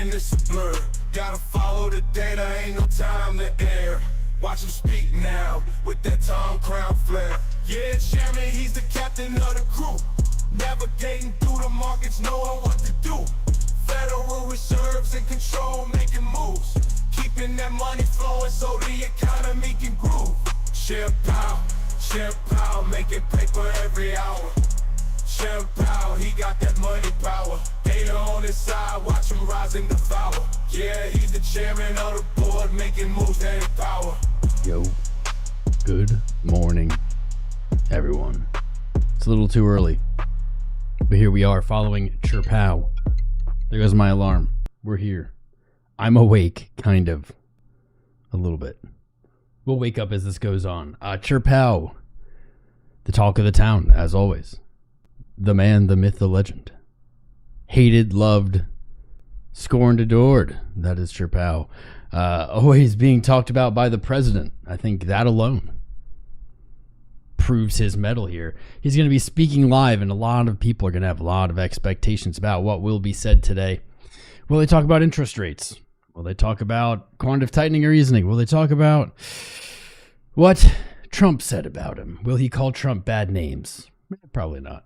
playing this a blur. Gotta follow the data, ain't no time to air. Watch him speak now with that Tom Crown flair. Yeah, chairman, he's the captain of the crew. Navigating through the markets, knowing what to do. Federal Reserve's in control, making moves. Keeping that money flowing so the economy can groove. Share Powell, making paper every hour. Share Powell, he got that money power. Data on his side, watch him rising the power. Yeah, he's the chairman of the board, making moves that empower. Yo, good morning, everyone. It's a little too early, but here we are following 𝐶HPOW. There goes my alarm. We're here. I'm awake, kind of. A little bit. We'll wake up as this goes on. 𝐶HPOW, the talk of the town, as always. The man, the myth, the legend. Hated, loved, scorned, adored. That is 𝐶HPOW. Always being talked about by the president. I think that alone proves his mettle here. He's going to be speaking live, and a lot of people are going to have a lot of expectations about what will be said today. Will they talk about interest rates? Will they talk about quantitative tightening or easing? Will they talk about what Trump said about him? Will he call Trump bad names? Probably not.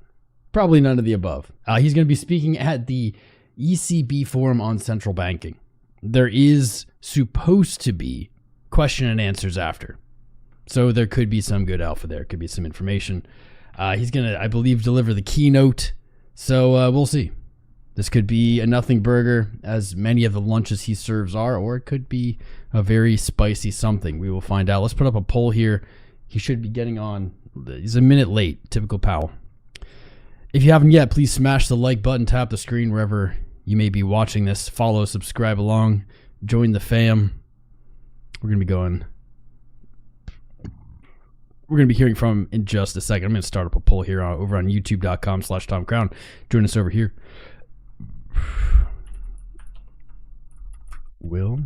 Probably none of the above. He's going to be speaking at the ECB Forum on Central Banking. There is supposed to be question and answers after. So there could be some good alpha there. Could be some information. He's going to, I believe, deliver the keynote. So we'll see. This could be a nothing burger, as many of the lunches he serves are, or it could be a very spicy something. We will find out. Let's put up a poll here. He should be getting on. He's a minute late. Typical Powell. If you haven't yet, please smash the like button, tap the screen wherever you may be watching this. Follow, subscribe along, join the fam. We're going to be hearing from him in just a second. I'm going to start up a poll here over on youtube.com/TomCrown. Join us over here. Will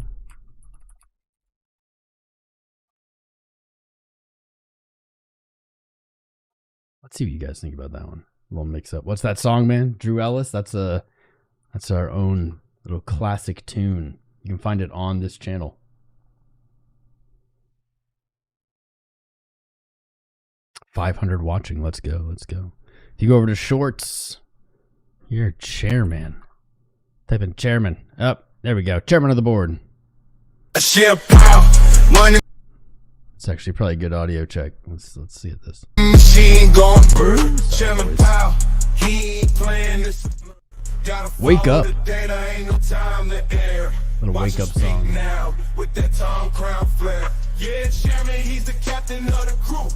let's see what you guys think about that one. A little mix up. What's that song, man? Drew Ellis. That's our own little classic tune. You can find it on this channel. 500 watching. Let's go. Let's go. If you go over to shorts, you're chairman. Type in chairman. Up. There we go. Chairman of the board. Money. It's actually probably a good audio check. Let's see at this. Machine going through. Chairman Powell, he ain't playing this. Wake up. Data, ain't no time to air. Little wake up song. Now with that Tom Crown flair. Yeah, chairman, he's the captain of the crew.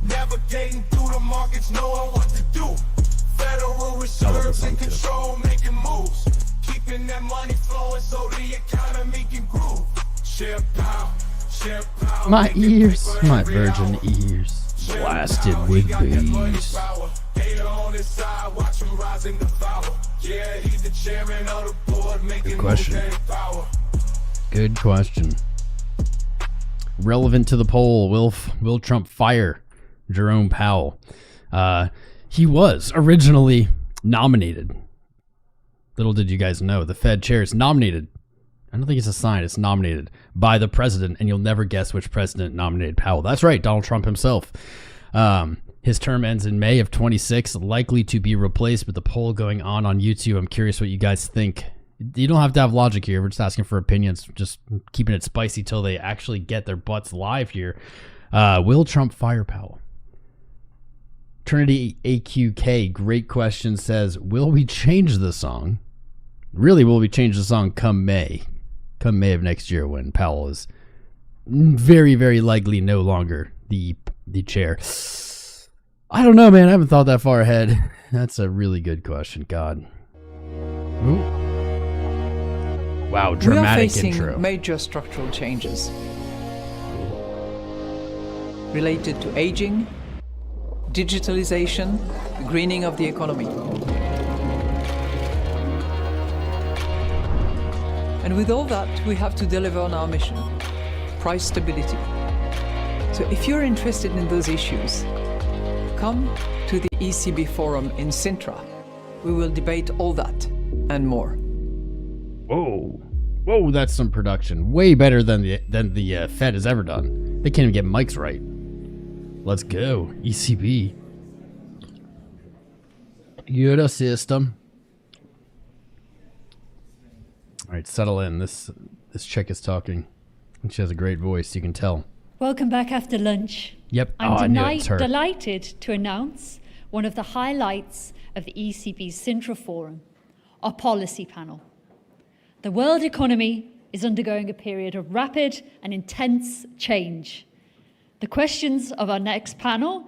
Navigating through the markets, knowing what to do. Federal Reserve's in control, making moves. Keeping that money flowing so the economy can groove. 𝐶HPOW. My ears, my virgin ears, blasted with bees. Good question. Good question. Relevant to the poll. Will Trump fire Jerome Powell? He was originally nominated. Little did you guys know, the Fed chair is nominated. I don't think it's a sign. It's nominated by the president, and you'll never guess which president nominated Powell. That's right, Donald Trump himself. His term ends in May of 26, likely to be replaced with the poll going on YouTube. I'm curious what you guys think. You don't have to have logic here. We're just asking for opinions, just keeping it spicy till they actually get their butts live here. Will Trump fire Powell? Trinity AQK, great question, says, will we change the song? Really, will we change the song come May? Come May of next year, when Powell is very, very likely no longer the chair. I don't know, man. I haven't thought that far ahead. That's a really good question. God. Ooh. Wow, dramatic intro. We are facing major structural changes related to aging, digitalization, the greening of the economy. And with all that, we have to deliver on our mission, price stability. So if you're interested in those issues, come to the ECB Forum in Sintra. We will debate all that and more. Whoa. Whoa, that's some production. Way better than the Fed has ever done. They can't even get mics right. Let's go. ECB. You're the system. All right, settle in. This chick is talking. And she has a great voice, you can tell. Welcome back after lunch. Yep. I'm it's her. delighted to announce one of the highlights of the ECB's Sintra Forum, our policy panel. The world economy is undergoing a period of rapid and intense change. The questions of our next panel,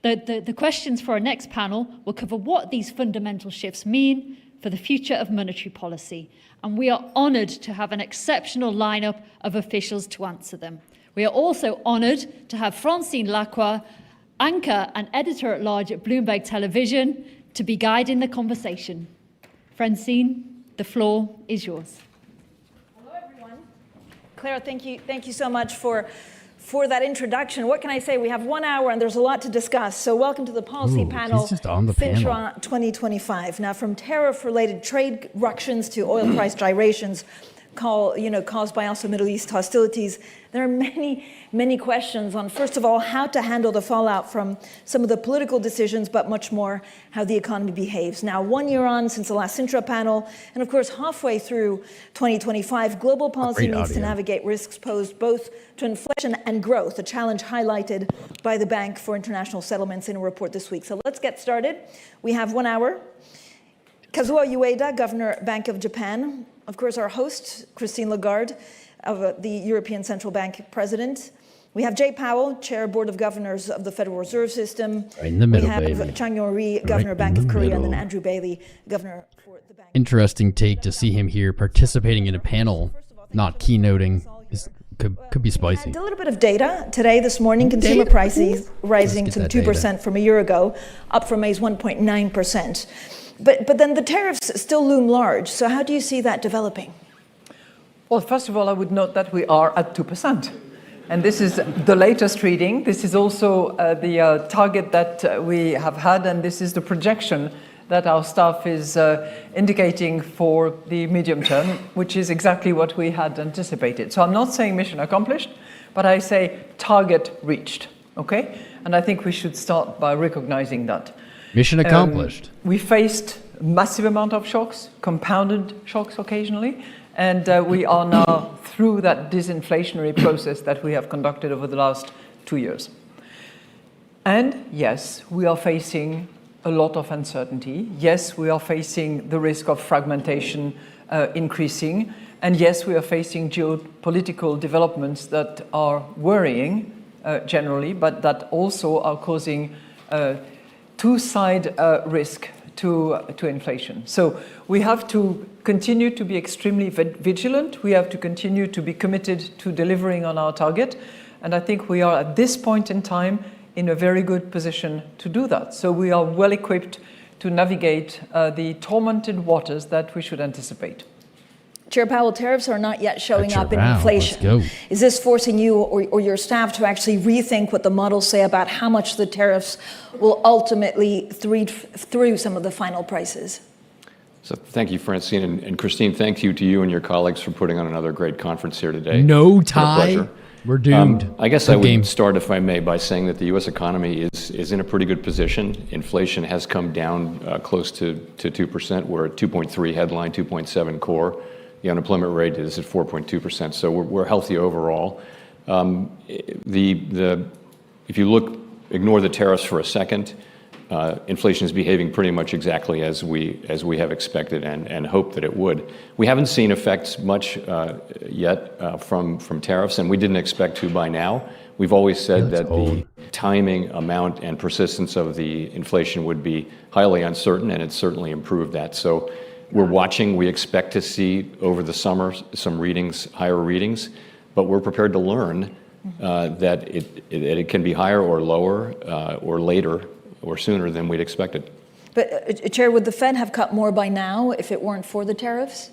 the questions for our next panel will cover what these fundamental shifts mean for the future of monetary policy. And we are honoured to have an exceptional lineup of officials to answer them. We are also honoured to have Francine Lacroix, anchor and editor-at-large at Bloomberg Television, to be guiding the conversation. Francine, the floor is yours. Hello, everyone. Claire, thank you so much for that introduction. What can I say? We have 1 hour and there's a lot to discuss. So welcome to the policy panel, he's just on the Sintra 2025. Now, from tariff-related trade ructions to oil price gyrations, caused by also Middle East hostilities, there are many questions on, first of all, how to handle the fallout from some of the political decisions, but much more how the economy behaves. Now, 1 year on since the last Sintra panel, and of course, halfway through 2025, global policy needs to navigate risks posed both to inflation and growth, a challenge highlighted by the Bank for International Settlements in a report this week. So let's get started. We have 1 hour. Kazuo Ueda, Governor, Bank of Japan. Of course, our host, Christine Lagarde, of the European Central Bank President. We have Jay Powell, Chair, Board of Governors of the Federal Reserve System. Right in the middle, we have baby. Chang Yong-ri, Governor, Bank of Korea, and then Andrew Bailey, Governor for the Bank. Interesting take to see him here participating in a panel, not keynoting. Could be spicy. And a little bit of data today, this morning, consumer prices rising some 2% from a year ago, up from May's 1.9%. But then the tariffs still loom large. So how do you see that developing? Well, first of all, I would note that we are at 2%. And this is the latest reading. This is also the target that we have had, and this is the projection that our staff is indicating for the medium term, which is exactly what we had anticipated. So I'm not saying mission accomplished, but I say target reached, okay? And I think we should start by recognizing that. Mission accomplished. We faced a massive amount of shocks, compounded shocks occasionally, and we are now through that disinflationary process that we have conducted over the last 2 years. And yes, we are facing a lot of uncertainty. Yes, we are facing the risk of fragmentation increasing. And yes, we are facing geopolitical developments that are worrying generally, but that also are causing two-side risk to inflation. So we have to continue to be extremely vigilant. We have to continue to be committed to delivering on our target. And I think we are at this point in time in a very good position to do that. So we are well equipped to navigate the tormented waters that we should anticipate. Chair Powell, tariffs are not yet showing up in Let's inflation. go. Is this forcing you or your staff to actually rethink what the models say about how much the tariffs will ultimately through some of the final prices? So thank you, Francine. And Christine, thank you to you and your colleagues for putting on another great conference here today. No It's been a tie. pleasure. We're doomed. I guess Good I would game. start, if I may, by saying that the U.S. economy is in a pretty good position. Inflation has come down close to 2%. We're at 2.3 headline, 2.7 core. The unemployment rate is at 4.2%. So we're healthy overall. If you ignore the tariffs for a second, inflation is behaving pretty much exactly as we have expected and hoped that it would. We haven't seen effects much yet from tariffs, and we didn't expect to by now. We've always said that the timing, amount, and persistence of the inflation would be highly uncertain, and it's certainly improved that. So we're watching. We expect to see over the summer some readings, higher readings, but we're prepared to learn that it can be higher or lower or later or sooner than we'd expected. But, Chair, would the Fed have cut more by now if it weren't for the tariffs?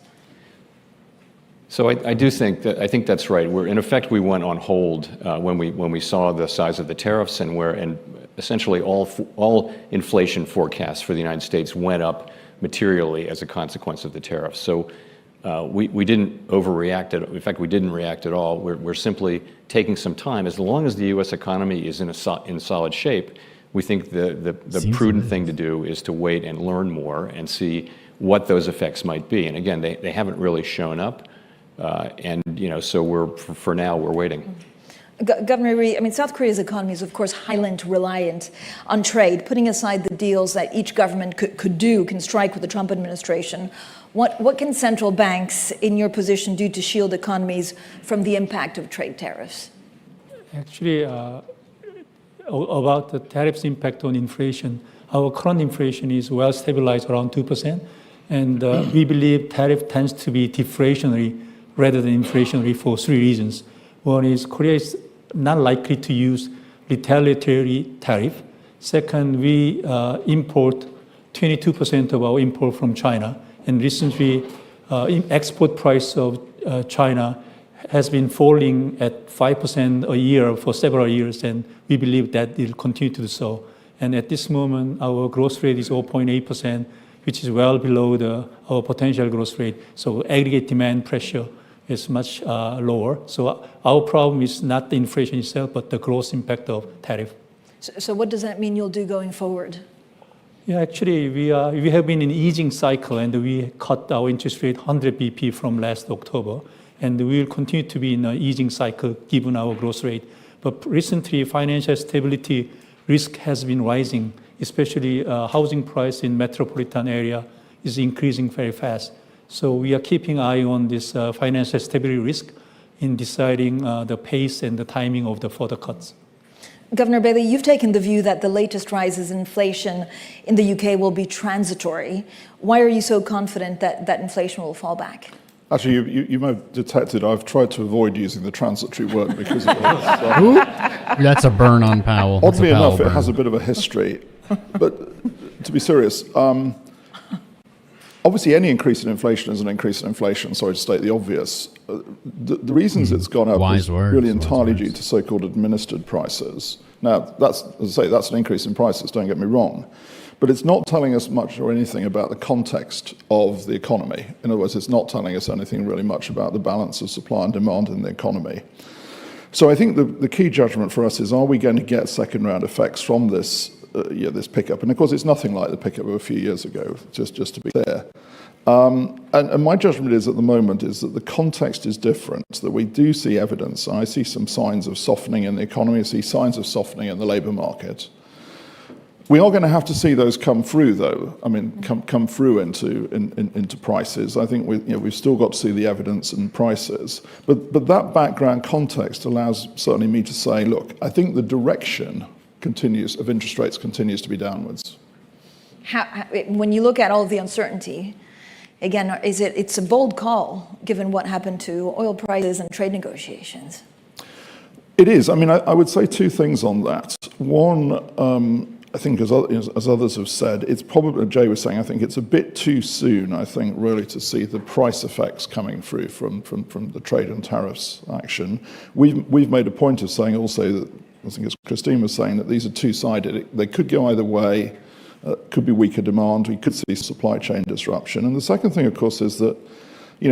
So I think that's right. In effect, we went on hold when we saw the size of the tariffs and essentially all inflation forecasts for the United States went up materially as a consequence of the tariffs. So We didn't overreact. In fact, we didn't react at all. We're simply taking some time. As long as the U.S. economy is in solid shape, we think the prudent thing to do is to wait and learn more and see what those effects might be. And again, they haven't really shown up, and so for now we're waiting. Governor Rhee, I mean, South Korea's economy is, of course, highly reliant on trade. Putting aside the deals that each government can strike with the Trump administration, what can central banks, in your position, do to shield economies from the impact of trade tariffs? Actually, about the tariffs' impact on inflation, our current inflation is well stabilized around 2%, and we believe tariff tends to be deflationary rather than inflationary for three reasons. One is Korea is not likely to use retaliatory tariff. Second, we import 22% of our import from China. And recently, export price of China has been falling at 5% a year for several years, and we believe that it will continue to do so. And at this moment, our growth rate is 0.8%, which is well below our potential growth rate. So aggregate demand pressure is much lower. So our problem is not the inflation itself, but the gross impact of tariff. So what does that mean you'll do going forward? Yeah, actually, we have been in an easing cycle, and we cut our interest rate 100 BP from last October. And we will continue to be in an easing cycle given our growth rate. But recently, financial stability risk has been rising, especially housing price in metropolitan area is increasing very fast. So we are keeping an eye on this financial stability risk in deciding the pace and the timing of the further cuts. Governor Bailey, you've taken the view that the latest rises in inflation in the UK will be transitory. Why are you so confident that inflation will fall back? Actually, you may have detected I've tried to avoid using the transitory word because of this. That's a burn on Powell. Oddly enough, it has a bit of a history. But to be serious, obviously any increase in inflation is an increase in inflation, sorry to state the obvious. The reasons it's gone up is really entirely due to so-called administered prices. Now, as I say, that's an increase in prices, don't get me wrong. But it's not telling us much or anything about the context of the economy. In other words, it's not telling us anything really much about the balance of supply and demand in the economy. So I think the key judgment for us is, are we going to get second-round effects from this pickup? And of course, it's nothing like the pickup of a few years ago, just to be clear. And my judgment is at the moment is that the context is different, that we do see evidence. I see some signs of softening in the economy, I see signs of softening in the labour market. We are going to have to see those come through, though. I mean, come through into prices. I think we've still got to see the evidence and prices. But that background context allows certainly me to say, look, I think the direction of interest rates continues to be downwards. When you look at all of the uncertainty, again, it's a bold call given what happened to oil prices and trade negotiations? It is. I mean, I would say two things on that. One, I think as others have said, it's probably, Jay was saying, I think it's a bit too soon, I think, really to see the price effects coming through from the trade and tariffs action. We've made a point of saying also that, I think as Christine was saying, that these are two-sided. They could go either way, could be weaker demand, we could see supply chain disruption. And the second thing, of course, is that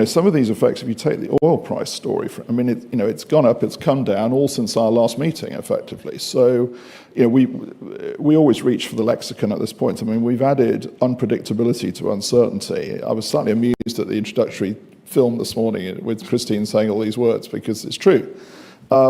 some of these effects, if you take the oil price story, it's gone up, it's come down, all since our last meeting, effectively. So, we always reach for the lexicon at this point. I mean, we've added unpredictability to uncertainty. I was slightly amused at the introductory film this morning with Christine saying all these words, because it's true.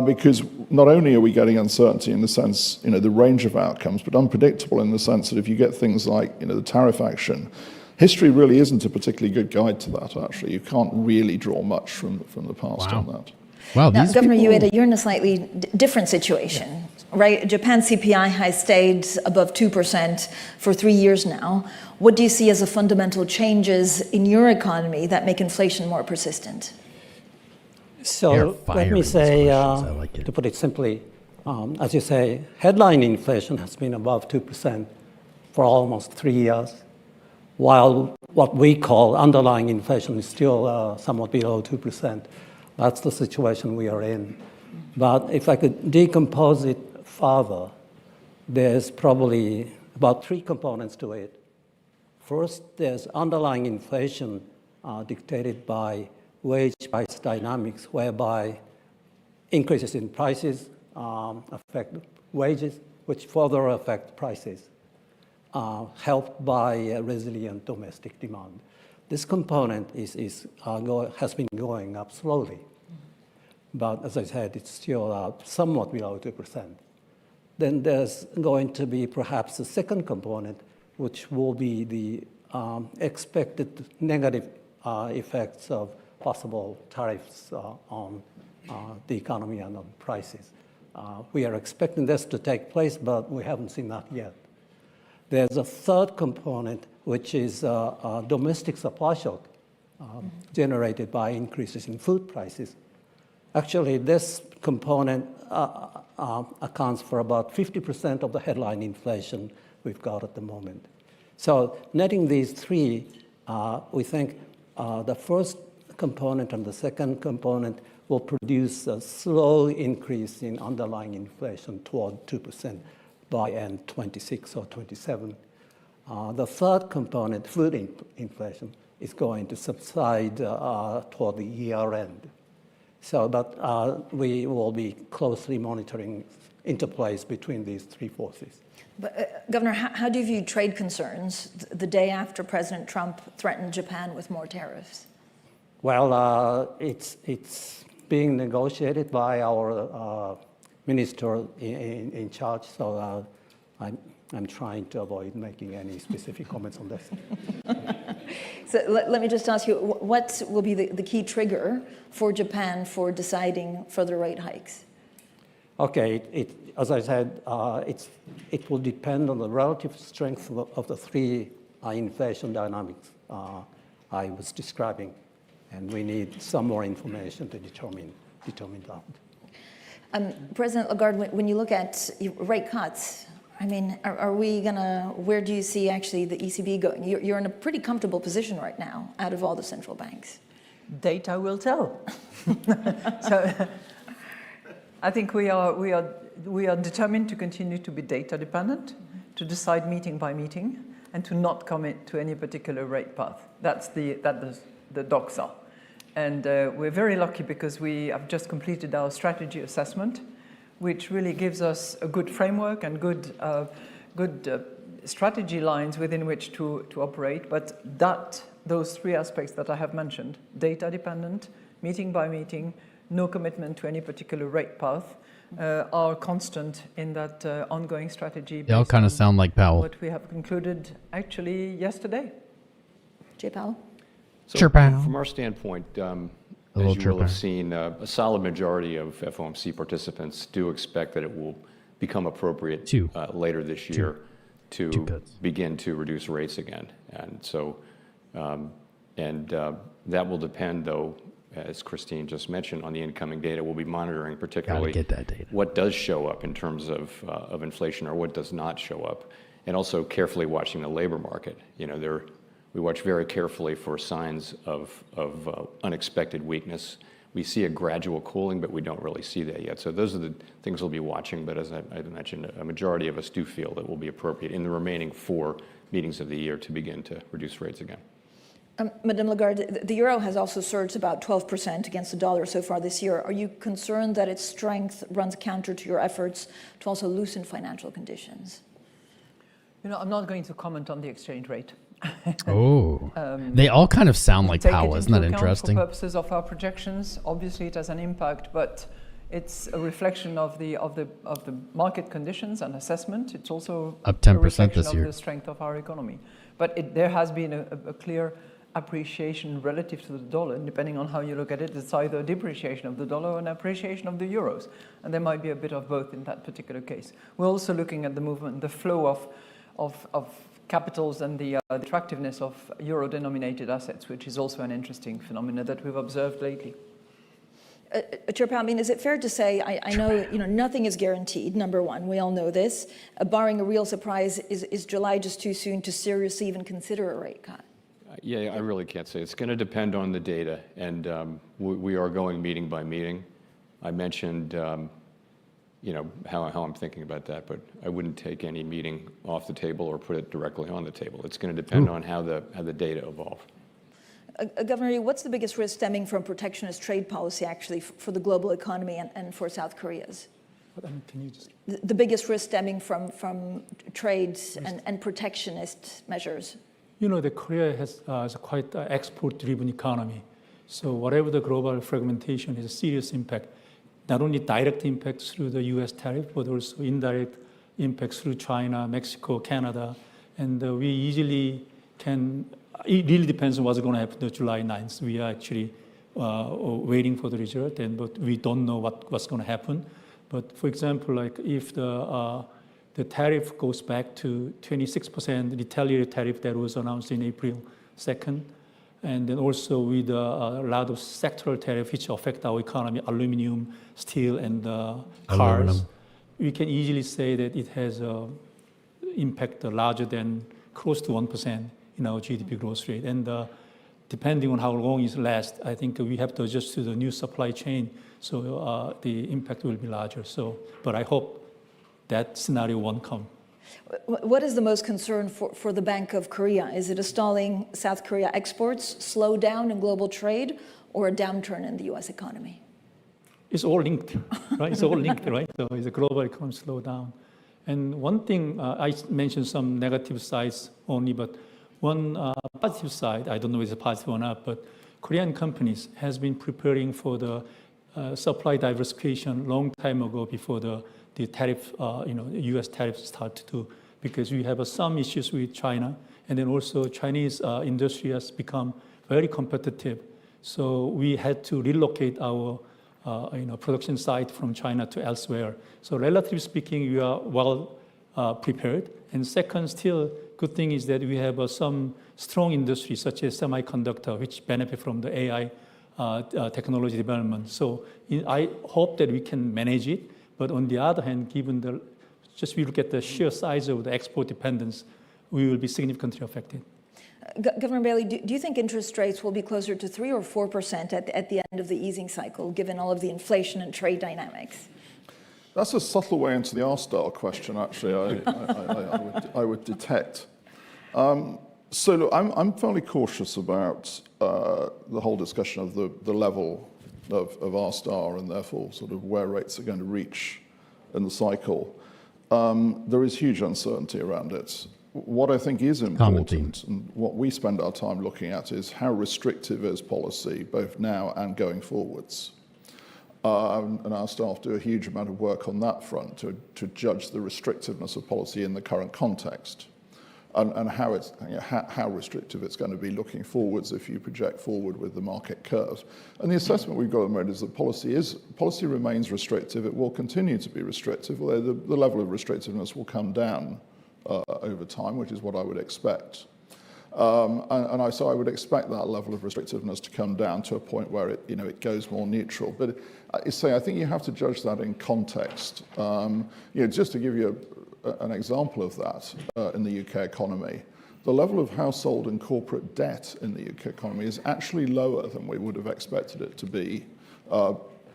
Because not only are we getting uncertainty in the sense, the range of outcomes, but unpredictable in the sense that if you get things like, the tariff action, history really isn't a particularly good guide to that, actually. You can't really draw much from the past on that. Wow, now, Governor Ueda, you're in a slightly different situation, right? Japan's CPI has stayed above 2% for 3 years now. What do you see as the fundamental changes in your economy that make inflation more persistent? So let me say, to put it simply, as you say, headline inflation has been above 2% for almost 3 years, while what we call underlying inflation is still somewhat below 2%. That's the situation we are in. But if I could decompose it further, there's probably about three components to it. First, there's underlying inflation dictated by wage price dynamics, whereby increases in prices affect wages, which further affect prices, helped by resilient domestic demand. This component has been going up slowly, but as I said, it's still somewhat below 2%. Then there's going to be perhaps a second component, which will be the expected negative effects of possible tariffs on the economy and on prices. We are expecting this to take place, but we haven't seen that yet. There's a third component, which is a domestic supply shock generated by increases in food prices. Actually, this component accounts for about 50% of the headline inflation we've got at the moment. So netting these three, we think the first component and the second component will produce a slow increase in underlying inflation toward 2% by end 26 or 27. The third component, food inflation, is going to subside toward the year end. So that we will be closely monitoring interplays between these three forces. But, Governor, how do you view trade concerns the day after President Trump threatened Japan with more tariffs? Well, it's being negotiated by our minister in charge, so I'm trying to avoid making any specific comments on this. So let me just ask you, what will be the key for Japan for deciding further rate hikes? Okay, as I said, it will depend on the relative strength of the three inflation dynamics I was describing, and we need some more information to determine that. President Lagarde, when you look at rate cuts, I mean, are we gonna, where do you see actually the ECB going? You're in a pretty comfortable position right now out of all the central banks. Data will tell. So I think we are determined to continue to be data dependent, to decide meeting by meeting, and to not commit to any particular rate path. That's the docs are. And we're very lucky because we have just completed our strategy assessment, which really gives us a good framework and good strategy lines within which to operate. But those three aspects that I have mentioned, data dependent, meeting by meeting, no commitment to any particular rate path, are constant in that ongoing strategy. They all kind of sound like Powell. What we have concluded actually yesterday. Jay Powell? So from our standpoint, as you will have seen, a solid majority of FOMC participants do expect that it will become appropriate later this year to begin to reduce rates again. And so, that will depend, though, as Christine just mentioned, on the incoming data. We'll be monitoring particularly what does show up in terms of inflation or what does not show up, and also carefully watching the labor market. You know, we watch very carefully for signs of unexpected weakness. We see a gradual cooling, but we don't really see that yet. So those are the things we'll be watching. But as I mentioned, a majority of us do feel that will be appropriate in the remaining 4 meetings of the year to begin to reduce rates again. Madame Lagarde, the euro has also surged about 12% against the dollar so far this year. Are you concerned that its strength runs counter to your efforts to also loosen financial conditions? You know, I'm not going to comment on the exchange rate. They all kind of sound like Powell. Isn't that interesting? For purposes of our projections, obviously it has an impact, but it's a reflection of the market conditions and assessment. It's also up 10% a reflection this year. of the strength of our economy. But there has been a clear appreciation relative to the dollar, and depending on how you look at it, it's either a depreciation of the dollar or an appreciation of the euros. And there might be a bit of both in that particular case. We're also looking at the movement, the flow of capitals and the attractiveness of euro-denominated assets, which is also an interesting phenomenon that we've observed lately. Chair Powell, I mean, is it fair to say, I know, nothing is guaranteed, number one, we all know this. Barring a real surprise, is July just too soon to seriously even consider a rate cut? Yeah, I really can't say. It's going to depend on the data, and we are going meeting by meeting. I mentioned, how I'm thinking about that, but I wouldn't take any meeting off the table or put it directly on the table. It's going to depend on how the data evolve. Governor Lee, what's the biggest risk stemming from protectionist trade policy, actually, for the global economy and for South Korea's? Can you just... The biggest risk stemming from trades and protectionist measures? You know, the Korea has a quite export-driven economy. So whatever the global fragmentation has a serious impact, not only direct impact through the US tariff, but also indirect impacts through China, Mexico, Canada. And we easily can, it really depends on what's going to happen on July 9th. We are actually waiting for the result, but we don't know what's going to happen. But for example, like if the tariff goes back to 26% retaliatory tariff that was announced in April 2nd, and then also with a lot of sectoral tariff which affect our economy, aluminum, steel, and cars, we can easily say that it has an impact larger than close to 1% in our GDP growth rate. And depending on how long it lasts, I think we have to adjust to the new supply chain, so the impact will be larger. So, but I hope that scenario won't come. What is the most concern for the Bank of Korea? Is it a stalling South Korea exports, slowdown in global trade, or a downturn in the US economy? It's all linked, right? It's all linked, right? So it's a global economy slowdown. And one thing, I mentioned some negative sides only, but one positive side, I don't know if it's positive or not, but Korean companies has been preparing for the supply diversification long time ago before the tariff, U.S. tariffs start to, because we have some issues with China, and then also Chinese industry has become very competitive. So we had to relocate our production site from China to elsewhere. So relatively speaking, we are well prepared. And second, still good thing is that we have some strong industries such as semiconductor, which benefit from the AI technology development. So I hope that we can manage it. But on the other hand, given just we look at the sheer size of the export dependence, we will be significantly affected. Governor Bailey, do you think interest rates will be closer to 3 or 4% at the end of the easing cycle, given all of the inflation and trade dynamics? That's a subtle way into the R-style question, actually, I would detect. So look, I'm fairly cautious about the whole discussion of the level of R-star and therefore sort of where rates are going to reach in the cycle. There is huge uncertainty around it. What I think is important and what we spend our time looking at is how restrictive is policy, both now and going forwards. And our staff do a huge amount of work on that front to judge the restrictiveness of policy in the current context and how restrictive it's going to be looking forwards if you project forward with the market curves. And the assessment we've got at the moment is that policy remains restrictive. It will continue to be restrictive, although the level of restrictiveness will come down over time, which is what I would expect. So I would expect that level of restrictiveness to come down to a point where it goes more neutral. But I think you have to judge that in context. Just to give you an example of that in the UK economy, the level of household and corporate debt in the UK economy is actually lower than we would have expected it to be,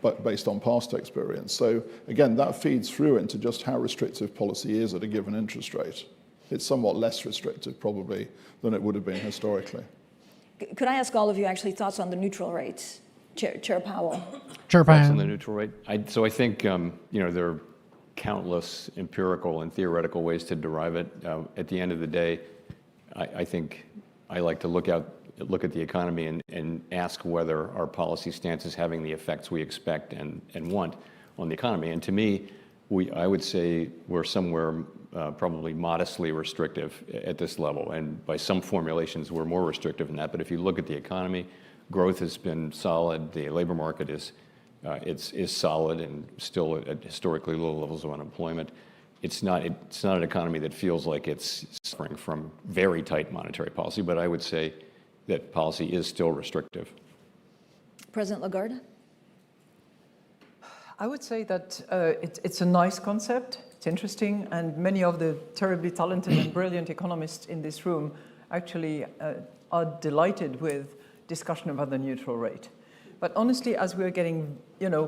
but based on past experience. So again, that feeds through into just how restrictive policy is at a given interest rate. It's somewhat less restrictive probably than it would have been historically. Could I ask all of you actually thoughts on the neutral rates? Chair Powell. Chair Powell. Thoughts on the neutral rate? So I think there are countless empirical and theoretical ways to derive it. At the end of the day, I think I like to look at the economy and ask whether our policy stance is having the effects we expect and want on the economy. And to me, I would say we're somewhere probably modestly restrictive at this level. And by some formulations, we're more restrictive than that. But if you look at the economy, growth has been solid. The labor market is solid and still at historically low levels of unemployment. It's not an economy that feels like it's suffering from very tight monetary policy. But I would say that policy is still restrictive. President Lagarde? I would say that it's a nice concept, it's interesting, and many of the terribly talented and brilliant economists in this room actually are delighted with discussion about the neutral rate. But honestly, as we're getting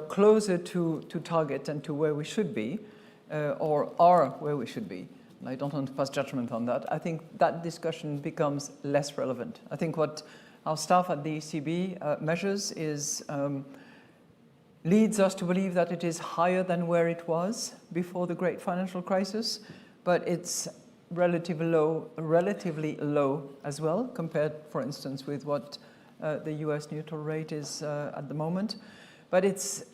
closer to target and to where we should be, or are where we should be, and I don't want to pass judgment on that, I think that discussion becomes less relevant. I think what our staff at the ECB measures is leads us to believe that it is higher than where it was before the great financial crisis, but it's relatively low as well, compared, for instance, with what the US neutral rate is at the moment. But it's,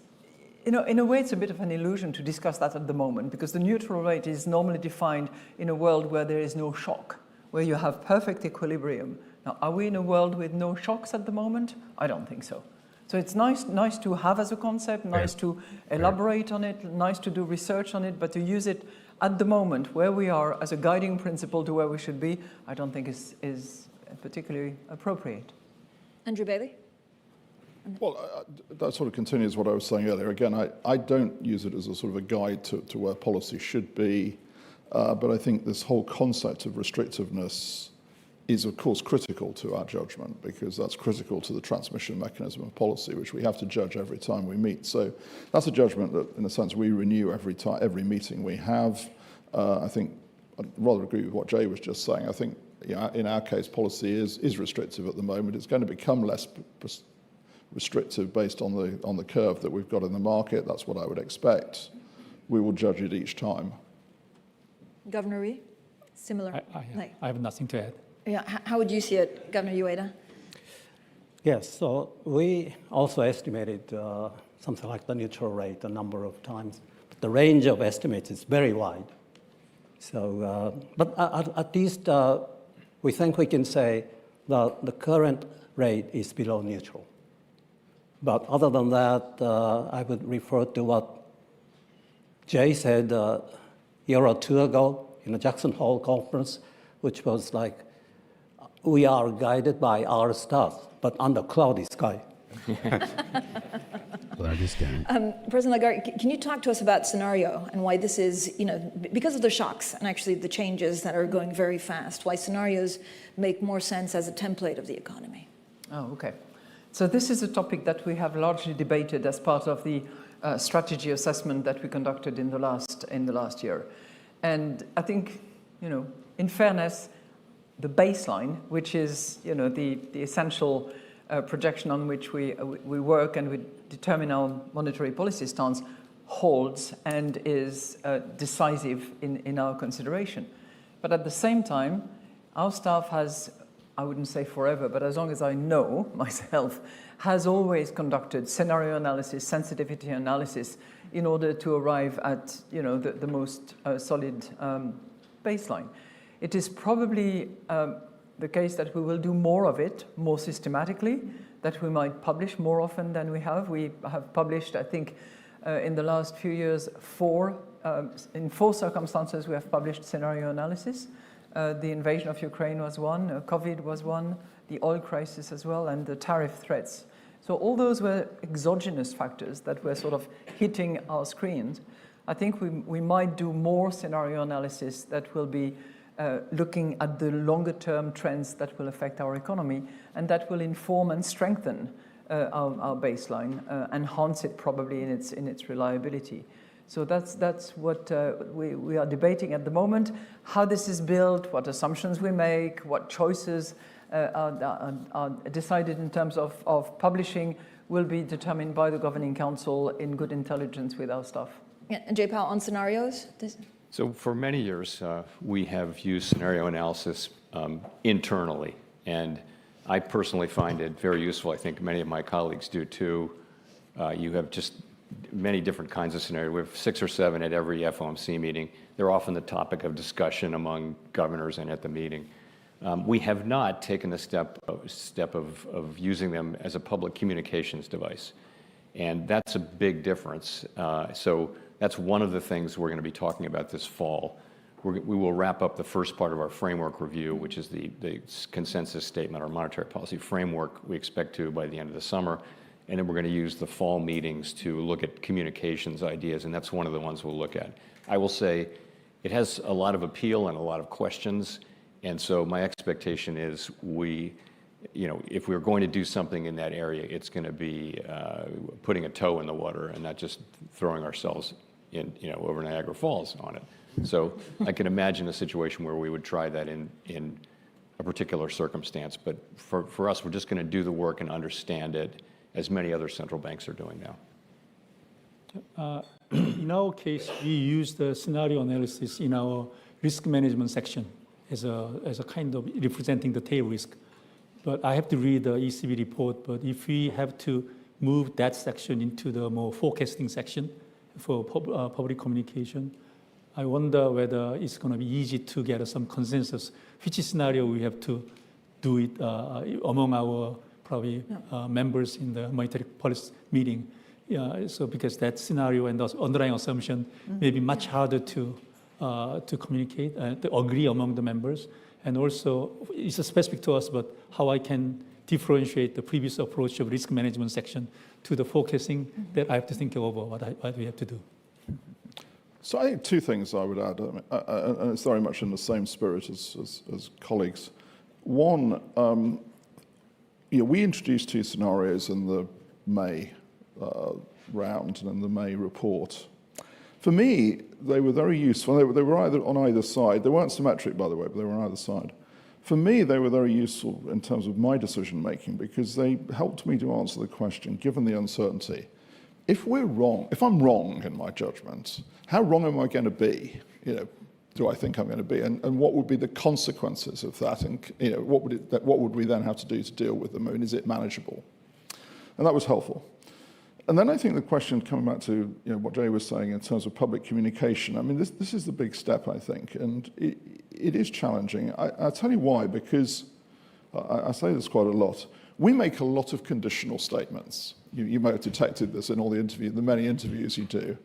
in a way, it's a bit of an illusion to discuss that at the moment, because the neutral rate is normally defined in a world where there is no shock, where you have perfect equilibrium. Now, are we in a world with no shocks at the moment? I don't think so. So it's nice to have as a concept, nice to elaborate on it, nice to do research on it, but to use it at the moment where we are as a guiding principle to where we should be, I don't think is particularly appropriate. Andrew Bailey? Well, that sort of continues what I was saying earlier. Again, I don't use it as a sort of a guide to where policy should be, but I think this whole concept of restrictiveness is, of course, critical to our judgment, because that's critical to the transmission mechanism of policy, which we have to judge every time we meet. So that's a judgment that, in a sense, we renew every meeting we have. I think I'd rather agree with what Jay was just saying. I think in our case, policy is restrictive at the moment. It's going to become less restrictive based on the curve that we've got in the market. That's what I would expect. We will judge it each time. Governor Rhee? Similar? I have nothing to add. Yeah, how would you see it, Governor Ueda? Yes, so we also estimated something like the neutral rate a number of times. But the range of estimates is very wide. So, but at least we think we can say that the current rate is below neutral. But other than that, I would refer to what Jay said a year or two ago in the Jackson Hole conference, which was like, we are guided by our stars, but under cloudy sky. Cloudy sky. President Lagarde, can you talk to us about scenario and why this is, because of the shocks and actually the changes that are going very fast, why scenarios make more sense as a template of the economy? Oh, okay. So this is a topic that we have largely debated as part of the strategy assessment that we conducted in the last year. And I think, in fairness, the baseline, which is the essential projection on which we work and we determine our monetary policy stance, holds and is decisive in our consideration. But at the same time, our staff has, I wouldn't say forever, but as long as I know myself, has always conducted scenario analysis, sensitivity analysis, in order to arrive at the most solid baseline. It is probably the case that we will do more of it, more systematically, that we might publish more often than we have. We have published, I think, in the last few years, in four circumstances we have published scenario analysis. The invasion of Ukraine was one, COVID was one, the oil crisis as well, and the tariff threats. So all those were exogenous factors that were sort of hitting our screens. I think we might do more scenario analysis that will be looking at the longer-term trends that will affect our economy, and that will inform and strengthen our baseline, enhance it probably in its reliability. So that's what we are debating at the moment, how this is built, what assumptions we make, what choices are decided in terms of publishing will be determined by the Governing Council in good intelligence with our staff. Yeah, and Jay Powell, on scenarios? So for many years, we have used scenario analysis internally, and I personally find it very useful. I think many of my colleagues do too. You have just many different kinds of scenarios. We have 6 or 7 at every FOMC meeting. They're often the topic of discussion among governors and at the meeting. We have not taken the step of using them as a public communications device, and that's a big difference. So that's one of the things we're going to be talking about this fall. We will wrap up the first part of our framework review, which is the consensus statement, our monetary policy framework, we expect to by the end of the summer. And then we're going to use the fall meetings to look at communications ideas, and that's one of the ones we'll look at. I will say it has a lot of appeal and a lot of questions, and so my expectation is if we're going to do something in that area, it's going to be putting a toe in the water and not just throwing ourselves over Niagara Falls on it. So I can imagine a situation where we would try that in a particular circumstance. But for us, we're just going to do the work and understand it as many other central banks are doing now. In our case, we use the scenario analysis in our risk management section as a kind of representing the tail risk. But I have to read the ECB report. But if we have to move that section into the more forecasting section for public communication, I wonder whether it's going to be easy to get some consensus, which scenario we have to do it among our probably members in the monetary policy meeting. So because that scenario and the underlying assumption may be much harder to communicate, to agree among the members. And also, it's specific to us, but how I can differentiate the previous approach of risk management section to the forecasting that I have to think over what we have to do. So I think two things I would add, and it's very much in the same spirit as colleagues. One, we introduced two scenarios in the May round and in the May report. For me, they were very useful. They were either on either side. They weren't symmetric, by the way, but they were on either side. For me, they were very useful in terms of my decision making because they helped me to answer the question, given the uncertainty. If we're wrong, if I'm wrong in my judgment, how wrong am I going to be? Do I think I'm going to be? And what would be the consequences of that? And what would we then have to do to deal with them? I mean, is it manageable? And that was helpful. And then I think the question, coming back to what Jay was saying in terms of public communication, I mean, this is the big step, I think, and it is challenging. I'll tell you why, because I say this quite a lot. We make a lot of conditional statements. You may have detected this in all the many interviews you do.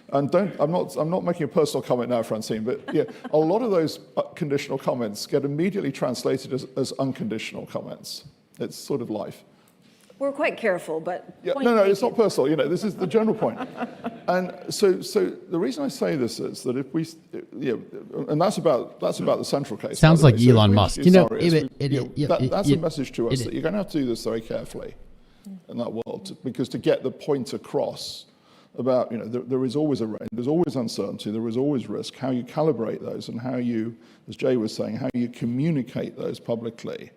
And I'm not making a personal comment now, Francine, but a lot of those conditional comments get immediately translated as unconditional comments. It's sort of life. We're quite careful, but no, it's not personal. This is the general point. And so the reason I say this is that if we, and that's about the central case. Sounds like Elon Musk. That's a message to us that you're going to have to do this very carefully in that world, because to get the point across about there is always a range, there's always uncertainty, there is always risk. How you calibrate those and how you, as Jay was saying, how you communicate those publicly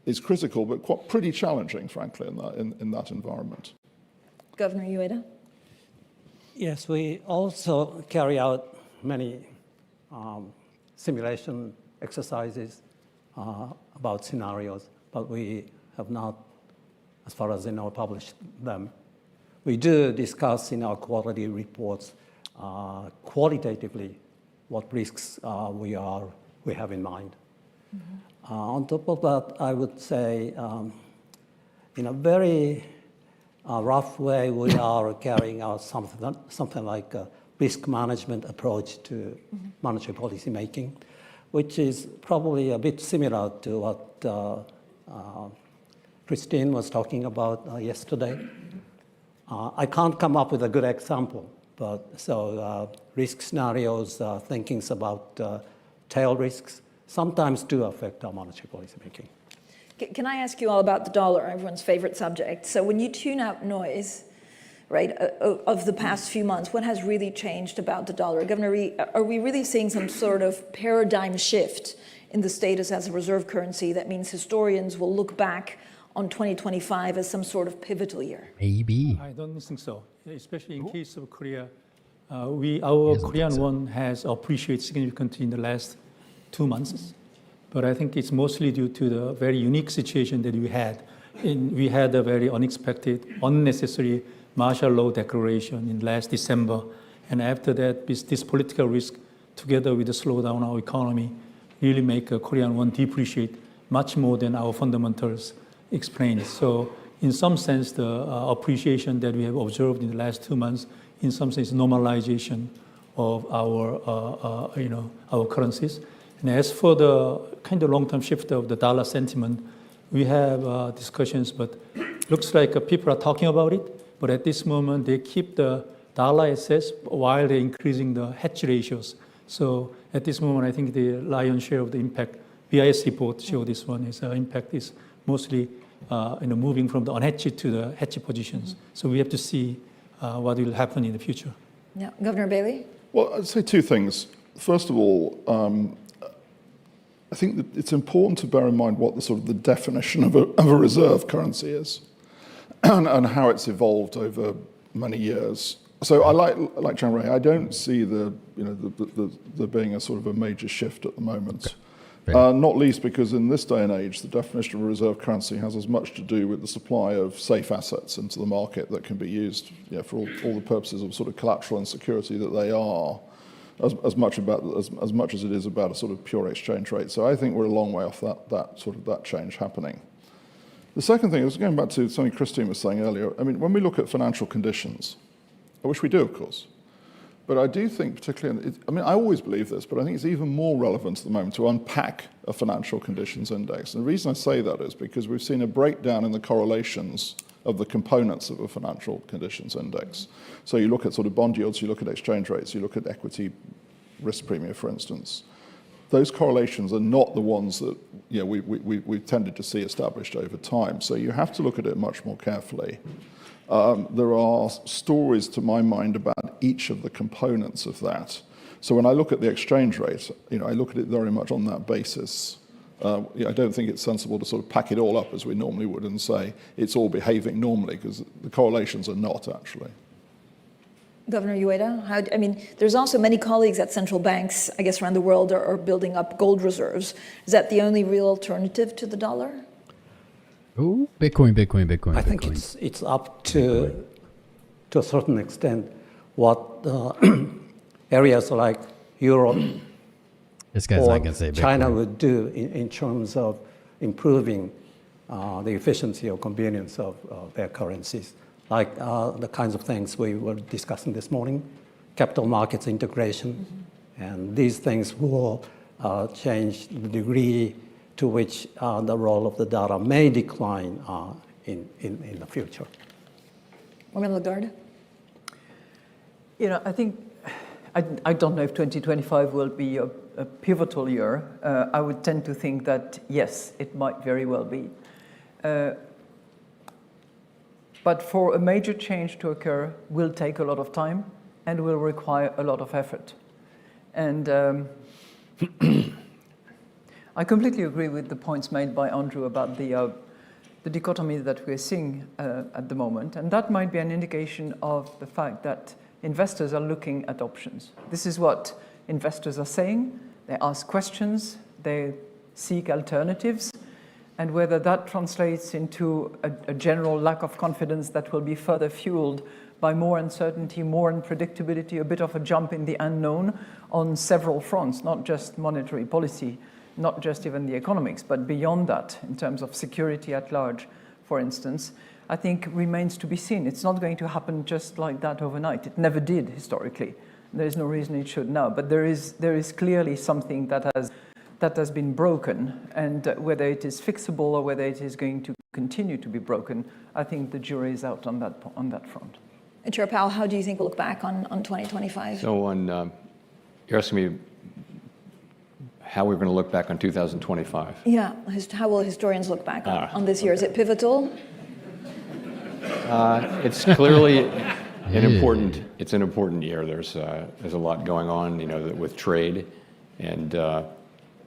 is critical, but pretty challenging, frankly, in that environment. Governor Ueda? Yes, we also carry out many simulation exercises about scenarios, but we have not, as far as I know, published them. We do discuss in our quarterly reports qualitatively what risks we have in mind. On top of that, I would say, in a very rough way, we are carrying out something like a risk management approach to monetary policy making, which is probably a bit similar to what Christine was talking about yesterday. I can't come up with a good example, but risk scenarios, thinkings about tail risks, sometimes do affect our monetary policy making. Can I ask you all about the dollar, everyone's favorite subject? So when you tune out noise, right, of the past few months, what has really changed about the dollar? Governor Rhee, are we really seeing some sort of paradigm shift in the status as a reserve currency that means historians will look back on 2025 as some sort of pivotal year? Maybe. I don't think so, especially in case of Korea. Our Korean won has appreciated significantly in the last 2 months, but I think it's mostly due to the very unique situation that we had. We had a very unexpected, unnecessary martial law declaration in last December, and after that, this political risk, together with the slowdown in our economy, really make a Korean won depreciate much more than our fundamentals explain. So, in some sense, the appreciation that we have observed in the last 2 months, in some sense, normalization of our currencies. And as for the kind of long-term shift of the dollar sentiment, we have discussions, but looks like people are talking about it, but at this moment they keep the dollar assets while they're increasing the hedge ratios. So at this moment, I think the lion's share of the impact, BIS report show this one, is impact is mostly moving from the unhedged to the hedged positions. So we have to see what will happen in the future. Yeah, Governor Bailey? Well, I'd say two things. First of all, I think that it's important to bear in mind what the sort of the definition of a reserve currency is and how it's evolved over many years. So I like Chang Ray. I don't see there being a sort of a major shift at the moment. Okay. Not least because in this day and age, the definition of a reserve currency has as much to do with the supply of safe assets into the market that can be used for all the purposes of sort of collateral and security that they are, as much as it is about a sort of pure exchange rate. So I think we're a long way off that change happening. The second thing is going back to something Christine was saying earlier. I mean, when we look at financial conditions, which we do, of course, but I do think particularly, I always believe this, but I think it's even more relevant at the moment to unpack a financial conditions index. And the reason I say that is because we've seen a breakdown in the correlations of the components of a financial conditions index. So you look at sort of bond yields, you look at exchange rates, you look at equity risk premium, for instance. Those correlations are not the ones that we've tended to see established over time. So you have to look at it much more carefully. There are stories, to my mind, about each of the components of that. So when I look at the exchange rate, I look at it very much on that basis. I don't think it's sensible to sort of pack it all up as we normally would and say it's all behaving normally, because the correlations are not actually. Governor Ueda, there's also many colleagues at central banks, I guess, around the world are building up gold reserves. Is that the only real alternative to the dollar? Oh, Bitcoin. I think it's up to a certain extent what areas like Europe this guy's or not gonna say China Bitcoin. would do in terms of improving the efficiency or convenience of their currencies, like the kinds of things we were discussing this morning, capital markets integration, and these things will change the degree to which the role of the dollar may decline in the future. Women Lagarde? I think, I don't know if 2025 will be a pivotal year. I would tend to think that, yes, it might very well be. But for a major change to occur will take a lot of time and will require a lot of effort. And I completely agree with the points made by Andrew about the dichotomy that we're seeing at the moment. And that might be an indication of the fact that investors are looking at options. This is what investors are saying. They ask questions, they seek alternatives, and whether that translates into a general lack of confidence that will be further fueled by more uncertainty, more unpredictability, a bit of a jump in the unknown on several fronts, not just monetary policy, not just even the economics, but beyond that, in terms of security at large, for instance, I think remains to be seen. It's not going to happen just like that overnight. It never did historically. There is no reason it should now, but there is clearly something that has been broken, and whether it is fixable or whether it is going to continue to be broken, I think the jury is out on that front. And Chair Powell, how do you think we'll look back on 2025? So you're asking me how we're going to look back on 2025? Yeah, how will historians look back on this year? Is it pivotal? It's clearly an important year. There's a lot going on, with trade, and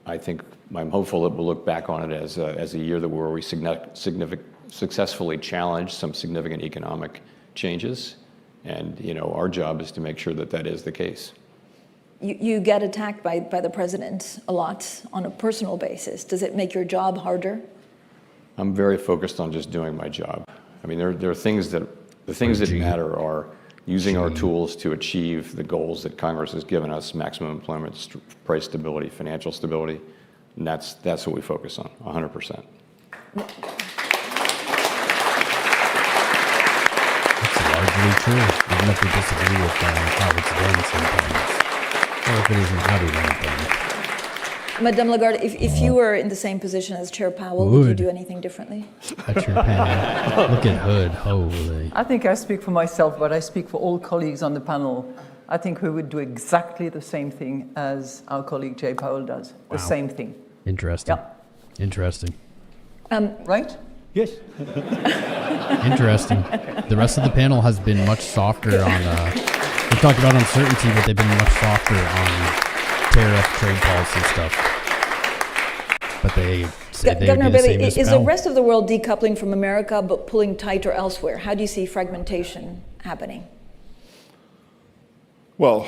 I think I'm hopeful that we'll look back on it as a year where we successfully challenged some significant economic changes, and our job is to make sure that is the case. You get attacked by the president a lot on a personal basis. Does it make your job harder? I'm very focused on just doing my job. I mean, there are things that matter are using our tools to achieve the goals that Congress has given us: maximum employment, price stability, financial stability, and that's what we focus on, 100%. Largely true, even if we disagree with how it's done sometimes, or if it isn't how we want it done. Madame Lagarde, if you were in the same position as Chair Powell, would you do anything differently? At your panel. Look at Hood, holy. I think I speak for myself, but I speak for all colleagues on the panel. I think we would do exactly the same thing as our colleague Jay Powell does. The same thing. Interesting. Yeah. Interesting. Right? Yes. Interesting. The rest of the panel has been much softer on, we talked about uncertainty, but they've been much softer on tariff, trade policy stuff. but they say they Governor would be the Bailey, same as is the Powell. rest of the world decoupling from America but pulling tighter elsewhere? How do you see fragmentation happening? Well,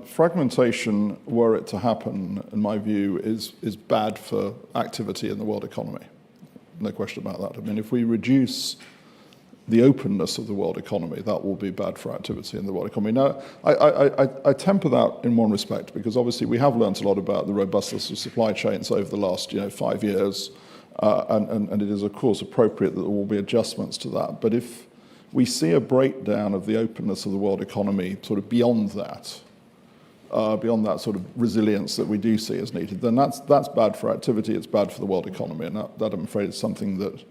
fragmentation, were it to happen, in my view, is bad for activity in the world economy. No question about that. I mean, if we reduce the openness of the world economy, that will be bad for activity in the world economy. Now, I temper that in one respect, because obviously we have learned a lot about the robustness of supply chains over the last 5 years, and it is, of course, appropriate that there will be adjustments to that. But if we see a breakdown of the openness of the world economy sort of beyond that sort of resilience that we do see as needed, then that's bad for activity, it's bad for the world economy, and that I'm afraid is something that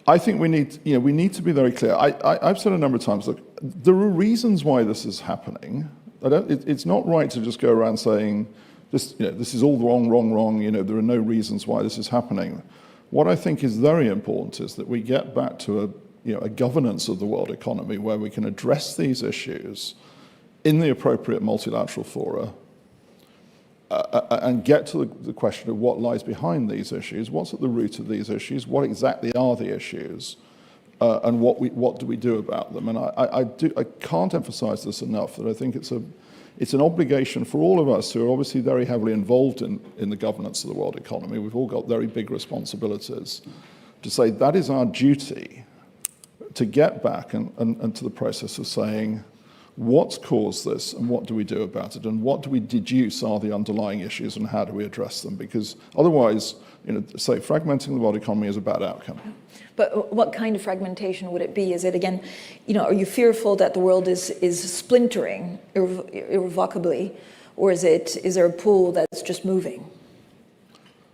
I think we need to be very clear. I've said a number of times, look, there are reasons why this is happening. It's not right to just go around saying, this is all wrong, there are no reasons why this is happening. What I think is very important is that we get back to a governance of the world economy where we can address these issues in the appropriate multilateral fora and get to the question of what lies behind these issues, what's at the root of these issues, what exactly are the issues, and what do we do about them. And I can't emphasize this enough, that I think it's an obligation for all of us who are obviously very heavily involved in the governance of the world economy. We've all got very big responsibilities to say that is our duty, to get back and to the process of saying, what's caused this and what do we do about it, and what do we deduce are the underlying issues and how do we address them? Because otherwise, say fragmenting the world economy is a bad outcome. But what kind of fragmentation would it be? Is it, again, are you fearful that the world is splintering irrevocably, or is there a pool that's just moving?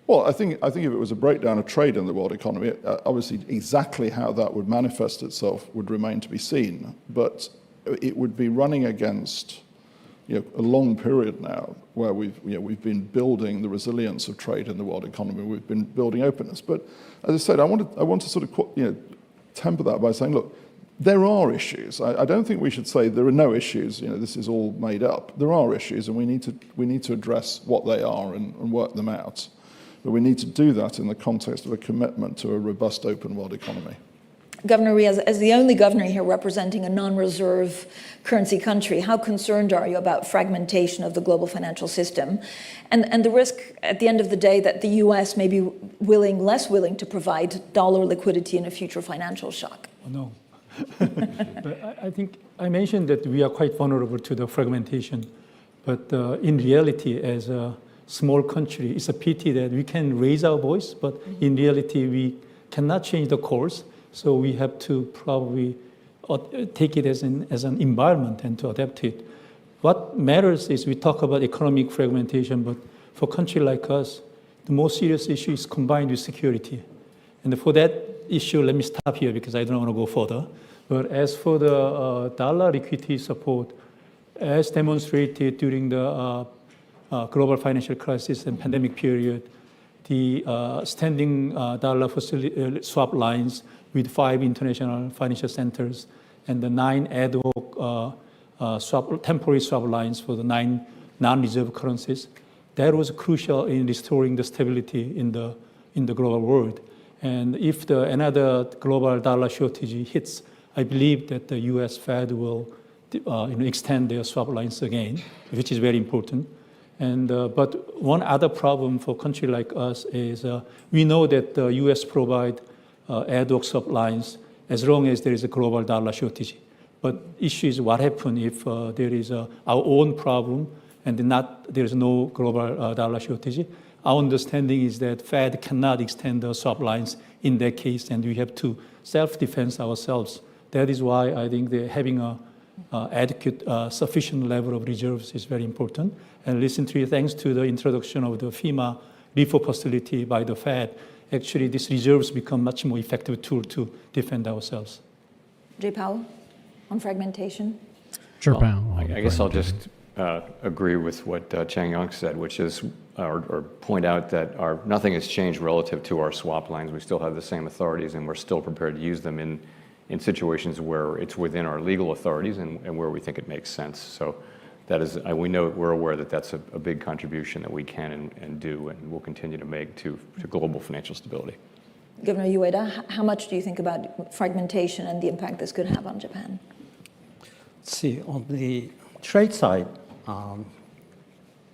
Well, I think if it was a breakdown of trade in the world economy, obviously exactly how that would manifest itself would remain to be seen. But it would be running against a long period now where we've been building the resilience of trade in the world economy. We've been building openness. But as I said, I want to sort of temper that by saying, look, there are issues. I don't think we should say there are no issues. This is all made up. There are issues, and we need to address what they are and work them out. But we need to do that in the context of a commitment to a robust, open world economy. Governor Rhee, as the only governor here representing a non-reserve currency country, how concerned are you about fragmentation of the global financial system and the risk at the end of the day that the US may be less willing to provide dollar liquidity in a future financial shock? No. But I think I mentioned that we are quite vulnerable to the fragmentation. But in reality, as a small country, it's a pity that we can raise our voice, but in reality, we cannot change the course. So we have to probably take it as an environment and to adapt to it. What matters is we talk about economic fragmentation, but for a country like us, the most serious issue is combined with security. And for that issue, let me stop here because I don't want to go further. But as for the dollar liquidity support, as demonstrated during the global financial crisis and pandemic period, the standing dollar swap lines with 5 international financial centers and the 9 ad hoc temporary swap lines for the 9 non-reserve currencies. That was crucial in restoring the stability in the global world. And if another global dollar shortage hits, I believe that the U.S. Fed will extend their swap lines again, which is very important. And but one other problem for a country like us is we know that the U.S. provide ad hoc swap lines as long as there is a global dollar shortage. But issue is what happens if there is our own problem and there is no global dollar shortage. Our understanding is that Fed cannot extend the swap lines in that case, and we have to self-defense ourselves. That is why I think having a adequate, sufficient level of reserves is very important. And recently, thanks to the introduction of the FEMA repo facility by the Fed, actually these reserves become much more effective tool to defend ourselves. Jay Powell, on fragmentation? Sure, Powell. I guess I'll just agree with what Chang-Yang said, which is, or point out that nothing has changed relative to our swap lines. We still have the same authorities, and we're still prepared to use them in situations where it's within our legal authorities and where we think it makes sense. So we're aware that that's a big contribution that we can and do and will continue to make to global financial stability. Governor Ueda, how much do you think about fragmentation and the impact this could have on Japan? See, on the trade side,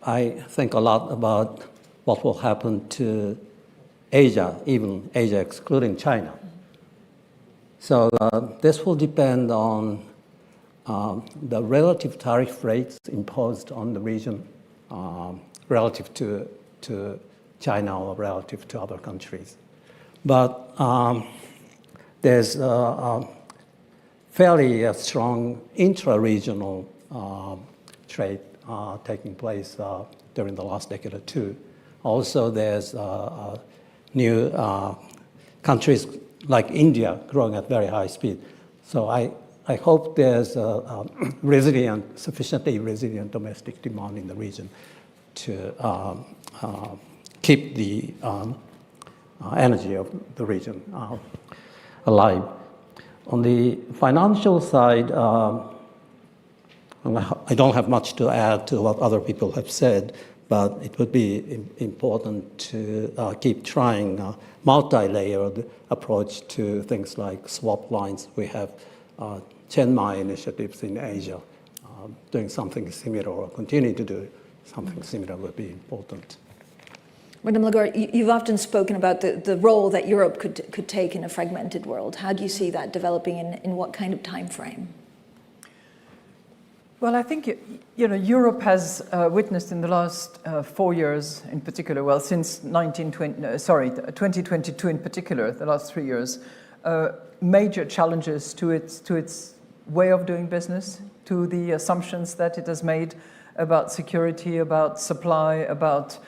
I think a lot about what will happen to Asia, even Asia excluding China. So this will depend on the relative tariff rates imposed on the region relative to China or relative to other countries. But there's a fairly strong intra-regional trade taking place during the last decade or two. Also, there's new countries like India growing at very high speed. So I hope there's a sufficiently resilient domestic demand in the region to keep the energy of the region alive. On the financial side, I don't have much to add to what other people have said, but it would be important to keep trying a multi-layered approach to things like swap lines. We have Chiang initiatives in Asia. Doing something similar or continuing to do something similar would be important. Madame Lagarde, you've often spoken about the role that Europe could take in a fragmented world. How do you see that developing in what kind of time frame? Well, I think Europe has witnessed in the last 4 years, in particular, well, since 2022 in particular, the last 3 years, major challenges to its way of doing business, to the assumptions that it has made about security, about supply, about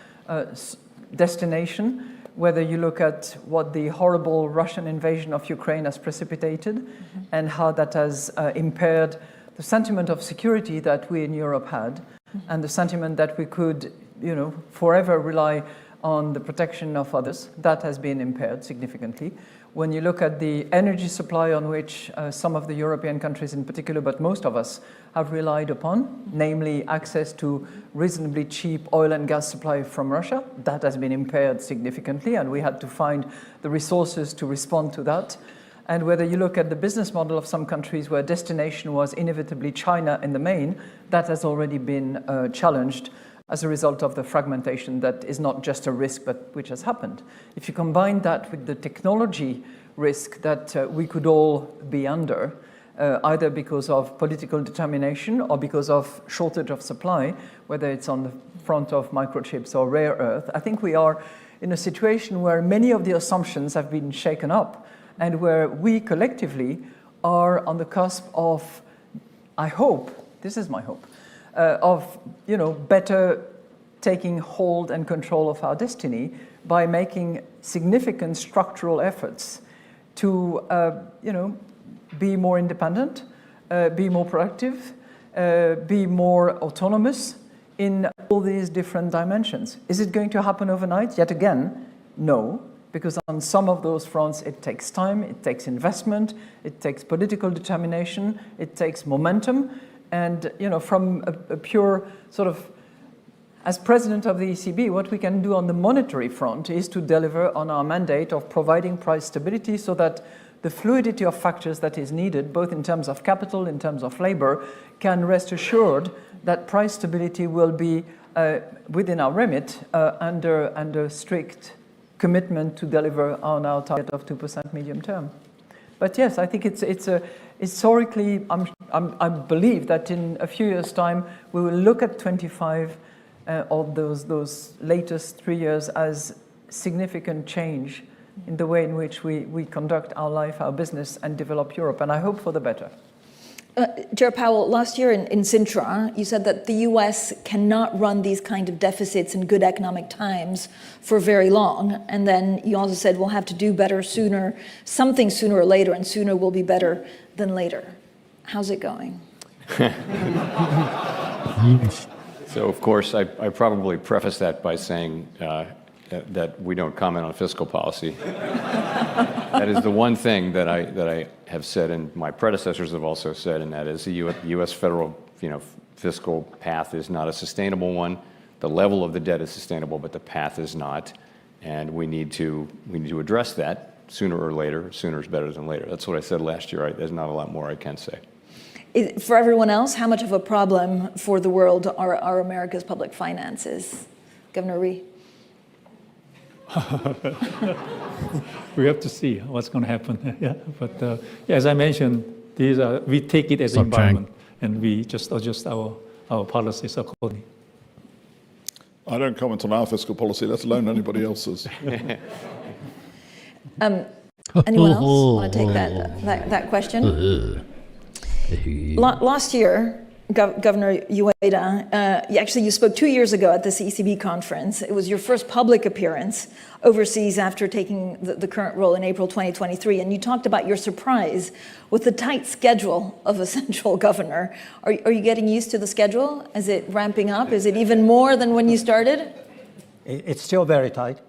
destination. Whether you look at what the horrible Russian invasion of Ukraine has precipitated, and how that has impaired the sentiment of security that we in Europe had, and the sentiment that we could, forever rely on the protection of others, that has been impaired significantly. When you look at the energy supply on which some of the European countries in particular, but most of us, have relied upon, namely access to reasonably cheap oil and gas supply from Russia, that has been impaired significantly, and we had to find the resources to respond to that. And whether you look at the business model of some countries where destination was inevitably China in the main, that has already been challenged as a result of the fragmentation that is not just a risk, but which has happened. If you combine that with the technology risk that we could all be under, either because of political determination or because of shortage of supply, whether it's on the front of microchips or rare earth, I think we are in a situation where many of the assumptions have been shaken up, and where we collectively are on the cusp of, I hope, this is my hope, of better taking hold and control of our destiny by making significant structural efforts to be more independent, be more productive, be more autonomous in all these different dimensions. Is it going to happen overnight? Yet again, no. Because on some of those fronts, it takes time, it takes investment, it takes political determination, it takes momentum. And from a pure sort of, as president of the ECB, what we can do on the monetary front is to deliver on our mandate of providing price stability so that the fluidity of factors that is needed, both in terms of capital, in terms of labor, can rest assured that price stability will be within our remit under strict commitment to deliver on our target of 2% medium term. But yes, I think it's historically, I believe that in a few years' time, we will look at 25 of those latest 3 years as significant change in the way in which we conduct our life, our business, and develop Europe, and I hope for the better. Chair Powell, last year in Sintra, you said that the US cannot run these kind of deficits in good economic times for very long. And then you also said we'll have to do better sooner, something sooner or later, and sooner will be better than later. How's it going? So, of course, I probably preface that by saying that we don't comment on fiscal policy. That is the one thing that I have said, and my predecessors have also said, and that is the U.S. federal fiscal path is not a sustainable one. The level of the debt is sustainable, but the path is not. And we need to address that sooner or later. Sooner is better than later. That's what I said last year. There's not a lot more I can say. For everyone else, how much of a problem for the world are America's public finances? Governor Rhee? We have to see what's going to happen. Yeah, but as I mentioned, we take it as environment, and we just adjust our policies accordingly. I don't comment on our fiscal policy, let alone anybody else's. Anyone else want to take that question? Last year, Governor Ueda, you spoke 2 years ago at this ECB conference. It was your first public appearance overseas after taking the current role in April 2023, and you talked about your surprise with the tight schedule of a central governor. Are you getting used to the schedule? Is it ramping up? Is it even more than when you started? It's still very tight.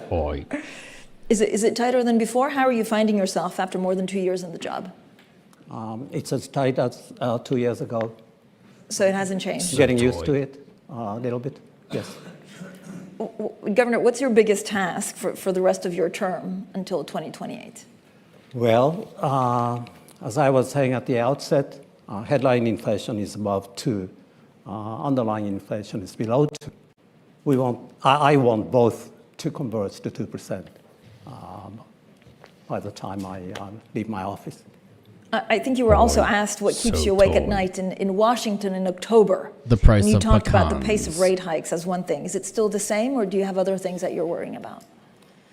Boy. Is it tighter than before? How are you finding yourself after more than 2 years in the job? It's as tight as 2 years ago. So it hasn't changed? Getting used to it a little bit, yes. Governor, what's your biggest task for the rest of your term until 2028? Well, as I was saying at the outset, headline inflation is above 2. Underlying inflation is below 2. I want both to converge to 2% by the time I leave my office. I think you were also asked what keeps you awake at night in Washington in October. The price of and you talked about the pecans. pace of rate hikes as one thing. Is it still the same, or do you have other things that you're worrying about?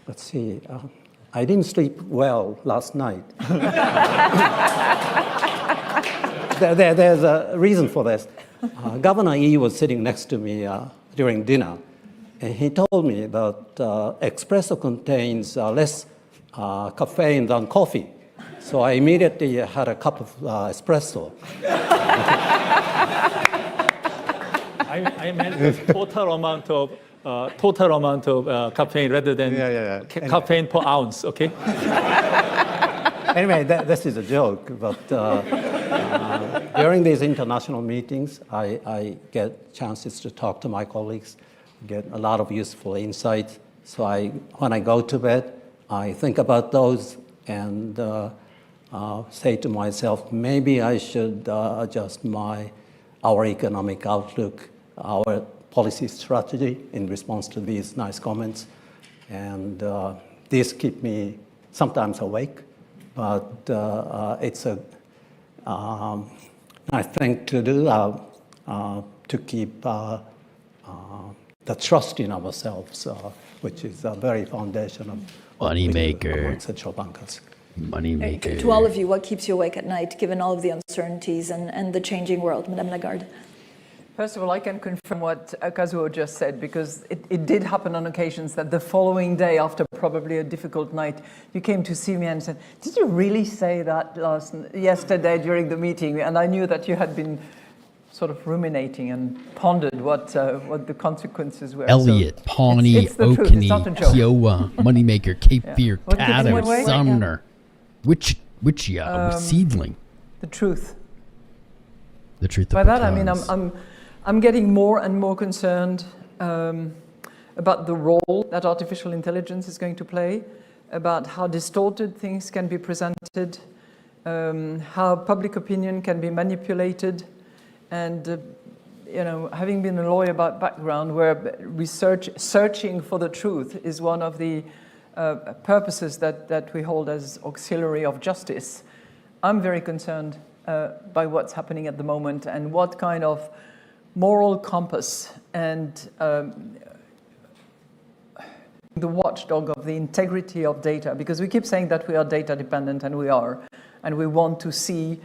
Let's see. I didn't sleep well last night. There's a reason for this. Governor Yi was sitting next to me during dinner, and he told me that espresso contains less caffeine than coffee. So I immediately had a cup of espresso. I meant the total amount of caffeine rather than caffeine per ounce, okay? Anyway, this is a joke, but during these international meetings, I get chances to talk to my colleagues, get a lot of useful insights. So when I go to bed, I think about those and say to myself, maybe I should adjust our economic outlook, our policy strategy in response to these nice comments. And these keep me sometimes awake, but it's a nice thing to do to keep the trust in ourselves, which is the very foundation of Moneymaker. Central bankers. Moneymaker. To all of you, what keeps you awake at night, given all of the uncertainties and the changing world? Madame Lagarde. First of all, I can confirm what Kazuo just said, because it did happen on occasions that the following day, after probably a difficult night, you came to see me and said, did you really say that yesterday during the meeting? And I knew that you had been sort of ruminating and pondered what the consequences were. Elliot, Pawnee, Oakney, Kiowa, Moneymaker, Cape Fear, Caddo, Sumner, Wichita, Seedling. The truth. The truth of By that I pecans. mean I'm getting more and more concerned about the role that artificial intelligence is going to play, about how distorted things can be presented, how public opinion can be manipulated, and having been a lawyer by background, where searching for the truth is one of the purposes that we hold as auxiliary of justice, I'm very concerned by what's happening at the moment and what kind of moral compass and the watchdog of the integrity of data, because we keep saying that we are data dependent, and we are, and we want to see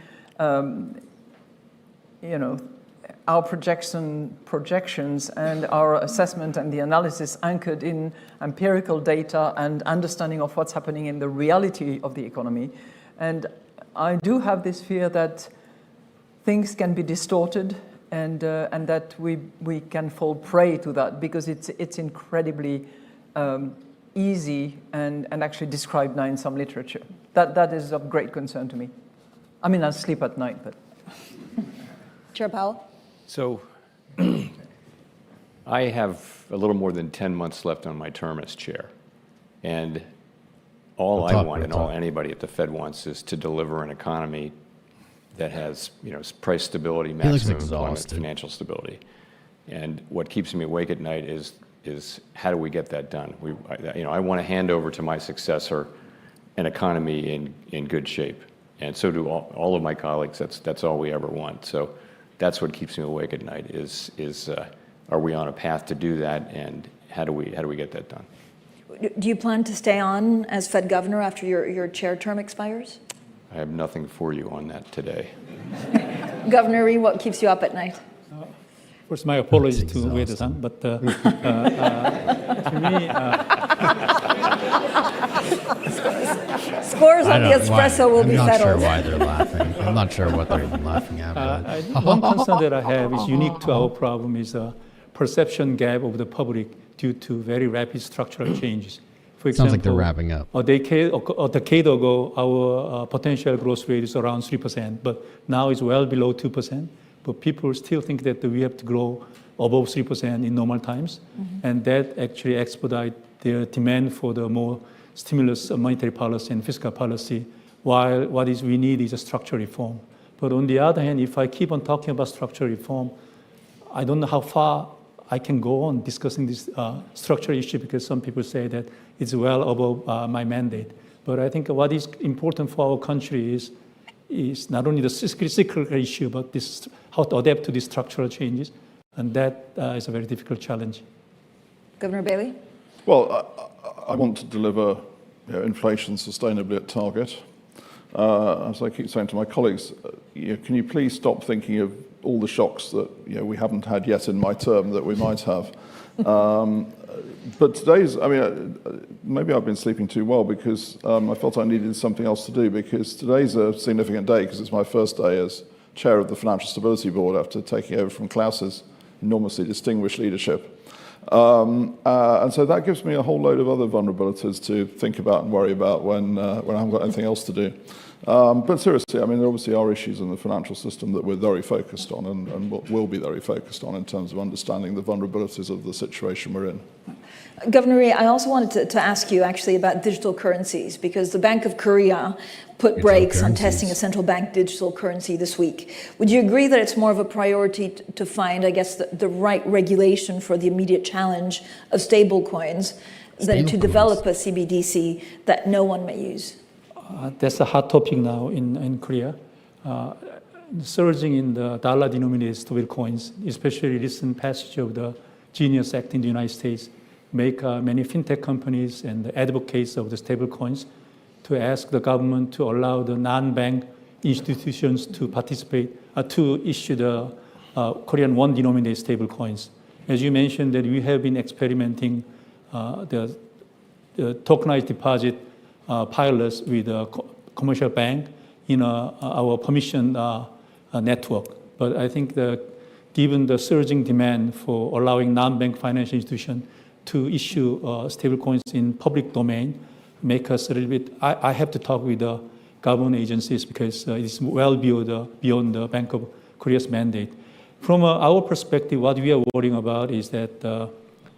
our projections and our assessment and the analysis anchored in empirical data and understanding of what's happening in the reality of the economy. And I do have this fear that things can be distorted and that we can fall prey to that, because it's incredibly easy and actually described now in some literature. That is of great concern to me. I mean, I sleep at night, but... Chair Powell? So I have a little more than 10 months left on my term as chair. And all I want and all anybody at the Fed wants is to deliver an economy that has, price stability, maximum employment, financial stability. And what keeps me awake at night is how do we get that done? I want to hand over to my successor an economy in good shape. And so do all of my colleagues. That's all we ever want. So that's what keeps me awake at night is are we on a path to do that, and how do we get that done? Do you plan to stay on as Fed governor after your chair term expires? I have nothing for you on that today. Governor Rhee, what keeps you up at night? First, my apologies to Ueda-san, but to me... Scores on the espresso will be settled. I'm not sure why they're laughing. I'm not sure what they're even laughing at. One concern that I have is unique to our problem is a perception gap of the public due to very rapid structural changes. For example, sounds like they're wrapping up. A decade ago, our potential growth rate is around 3%, but now it's well below 2%. But people still think that we have to grow above 3% in normal times, and that actually expedites the demand for the more stimulus monetary policy and fiscal policy, while what we need is a structural reform. But on the other hand, if I keep on talking about structural reform, I don't know how far I can go on discussing this structural issue, because some people say that it's well above my mandate. But I think what is important for our country is not only the cyclical issue, but how to adapt to these structural changes. And that is a very difficult challenge. Governor Bailey? Well, I want to deliver inflation sustainably at target. As I keep saying to my colleagues, can you please stop thinking of all the shocks that we haven't had yet in my term that we might have. But today's, maybe I've been sleeping too well because I felt I needed something else to do, because today's a significant day because it's my first day as chair of the Financial Stability Board after taking over from Klaus's enormously distinguished leadership. And so that gives me a whole load of other vulnerabilities to think about and worry about when I haven't got anything else to do. But seriously, there obviously are issues in the financial system that we're very focused on and will be very focused on in terms of understanding the vulnerabilities of the situation we're in. Governor Rhee, I also wanted to ask you actually about digital currencies, because the Bank of Korea put brakes on testing a central bank digital currency this week. Would you agree that it's more of a priority to find, I guess, the right regulation for the immediate challenge of stable coins than to develop a CBDC that no one may use? That's a hot topic now in Korea. Surging in the dollar-denominated stable coins, especially recent passage of the Genius Act in the United States, make many fintech companies and the advocates of the stable coins to ask the government to allow the non-bank institutions to participate, to issue the Korean won-denominated stable coins. As you mentioned, that we have been experimenting the tokenized deposit pilots with a commercial bank in our permission network. But I think that given the surging demand for allowing non-bank financial institutions to issue stablecoins in public domain, make us a little bit, I have to talk with the government agencies because it's well beyond the Bank of Korea's mandate. From our perspective, what we are worrying about is that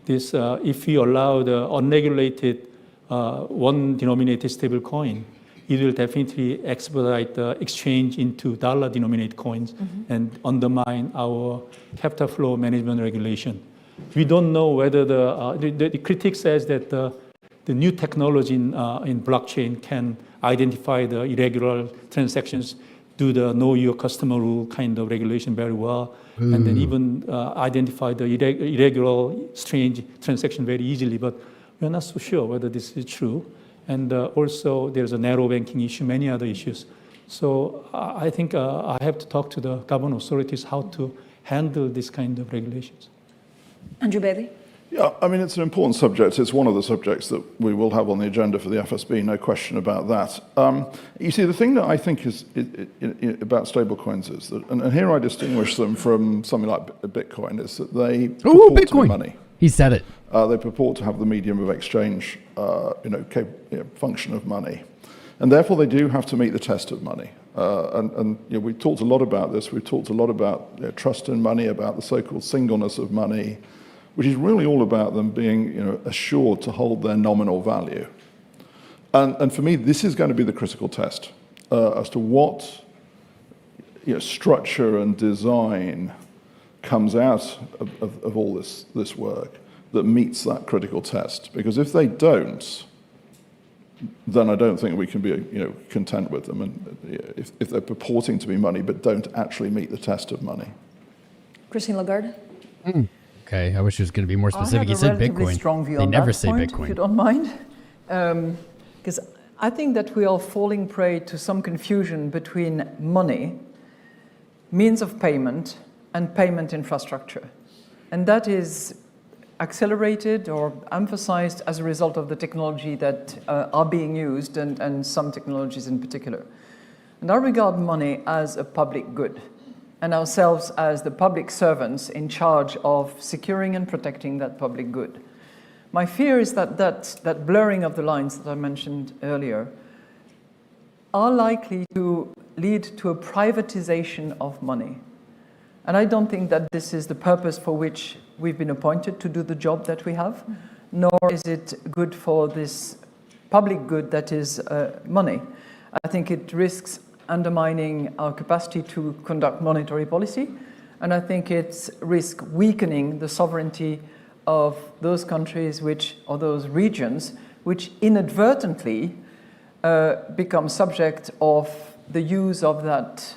if we allow the unregulated won-denominated stablecoin, it will definitely expedite the exchange into dollar-denominated coins and undermine our capital flow management regulation. We don't know whether the critic says that the new technology in blockchain can identify the irregular transactions, do the know your customer rule kind of regulation very well, and then even identify the irregular, strange transaction very easily. But we're not so sure whether this is true. And also there's a narrow banking issue, many other issues. So I think I have to talk to the government authorities how to handle this kind of regulations. Andrew Bailey? Yeah, it's an important subject. It's one of the subjects that we will have on the agenda for the FSB, no question about that. You see, the thing that I think is about stablecoins is that, and here I distinguish them from something like Bitcoin, is that they purport to be money. He said it. They purport to have the medium of exchange, function of money. And therefore they do have to meet the test of money. And you know, we've talked a lot about this. We've talked a lot about trust in money, about the so-called singleness of money, which is really all about them being assured to hold their nominal value. And for me, this is going to be the critical test as to what structure and design comes out of all this work that meets that critical test. Because if they don't, then I don't think we can be content with them. And if they're purporting to be money but don't actually meet the test of money. Christine Lagarde? Okay, I wish it was going to be more specific. I You have a said relatively Bitcoin. strong view They on never that say point, Bitcoin. if you don't mind. Because I think that we are falling prey to some confusion between money, means of payment, and payment infrastructure. And that is accelerated or emphasized as a result of the technology that are being used, and some technologies in particular. And I regard money as a public good, and ourselves as the public servants in charge of securing and protecting that public good. My fear is that blurring of the lines that I mentioned earlier are likely to lead to a privatization of money. And I don't think that this is the purpose for which we've been appointed to do the job that we have, nor is it good for this public good that is money. I think it risks undermining our capacity to conduct monetary policy, and I think it risks weakening the sovereignty of those countries or those regions which inadvertently become subject of the use of that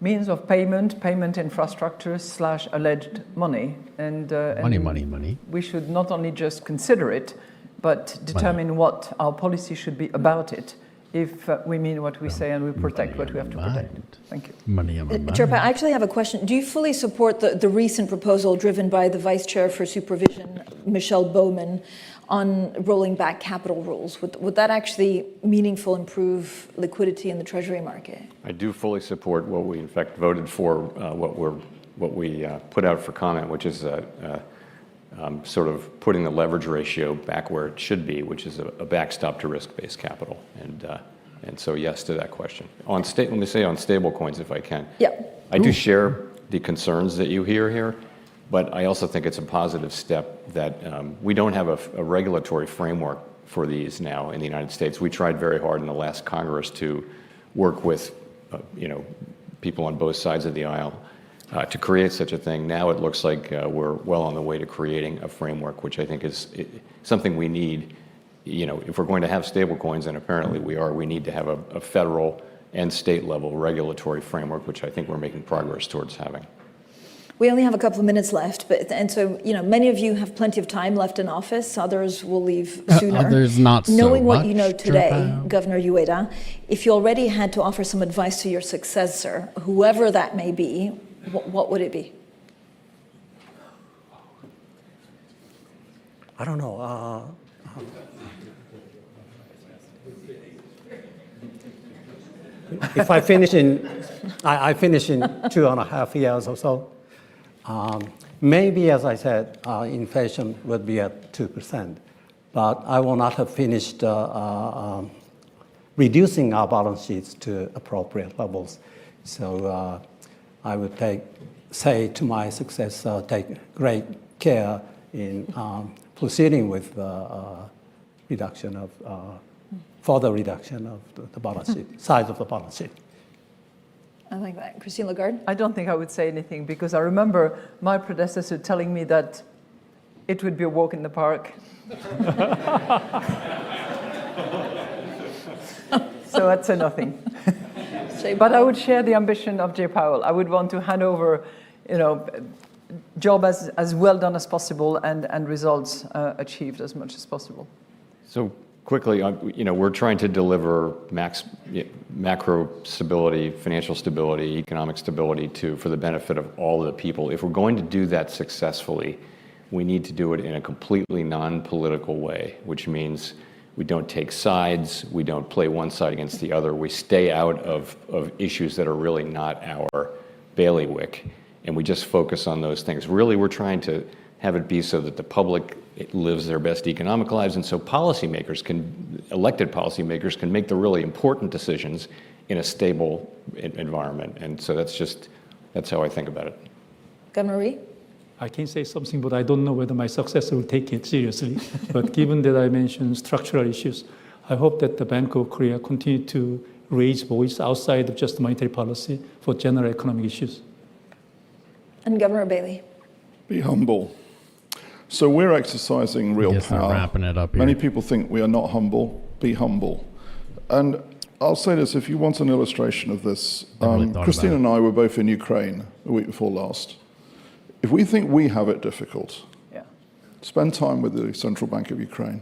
means of payment infrastructure / alleged money. And money. We should not only just consider it, but determine what our policy should be about it, if we mean what we say and we protect what we have to protect. Thank you. Money on my mind. Chair, I actually have a question. Do you fully support the recent proposal driven by the Vice Chair for Supervision, Michelle Bowman, on rolling back capital rules? Would that actually meaningfully improve liquidity in the Treasury market? I do fully support what we, in fact, voted for, what we put out for comment, which is sort of putting the leverage ratio back where it should be, which is a backstop to risk-based capital. And so yes to that question. Let me say on stable coins, if I can. Yeah. I do share the concerns that you hear here, but I also think it's a positive step that we don't have a regulatory framework for these now in the United States. We tried very hard in the last Congress to work with people on both sides of the aisle to create such a thing. Now it looks like we're well on the way to creating a framework, which I think is something we need. If we're going to have stable coins, and apparently we need to have a federal and state level regulatory framework, which I think we're making progress towards having. We only have a couple of minutes left, and so many of you have plenty of time left in office. Others will leave sooner. Others not so Knowing what much, you know today, Powell. Governor 𝐂𝐡, if you already had to offer some advice to your successor, whoever that may be, what would it be? I don't know. If I finish in 2.5 years or so, maybe, as I said, inflation would be at 2%, but I will not have finished reducing our balance sheets to appropriate levels. So I would say to my successor, take great care in proceeding with further reduction of the balance sheet, size of the balance sheet. I like that. Christine Lagarde? I don't think I would say anything, because I remember my predecessor telling me that it would be a walk in the park. So I'd say nothing. But I would share the ambition of Jay Powell. I would want to hand over, job as well done as possible, and results achieved as much as possible. So quickly, we're trying to deliver macro stability, financial stability, economic stability for the benefit of all of the people. If we're going to do that successfully, we need to do it in a completely non-political way, which means we don't take sides, we don't play one side against the other, we stay out of issues that are really not our bailiwick, and we just focus on those things. Really, we're trying to have it be so that the public it lives their best economic lives. And so elected policymakers can make the really important decisions in a stable environment. And so that's how I think about it. Governor Rhee? I can say something, but I don't know whether my successor will take it seriously. But given that I mentioned structural issues, I hope that the Bank of Korea continue to raise voice outside of just monetary policy for general economic issues. And Governor Bailey? Be humble. So we're exercising real power. Wrapping it up here. Many people think we are not humble. Be humble. And I'll say this, if you want an illustration of this, Christine and I were both in Ukraine the week before last. If we think we have it difficult, spend time with the Central Bank of Ukraine.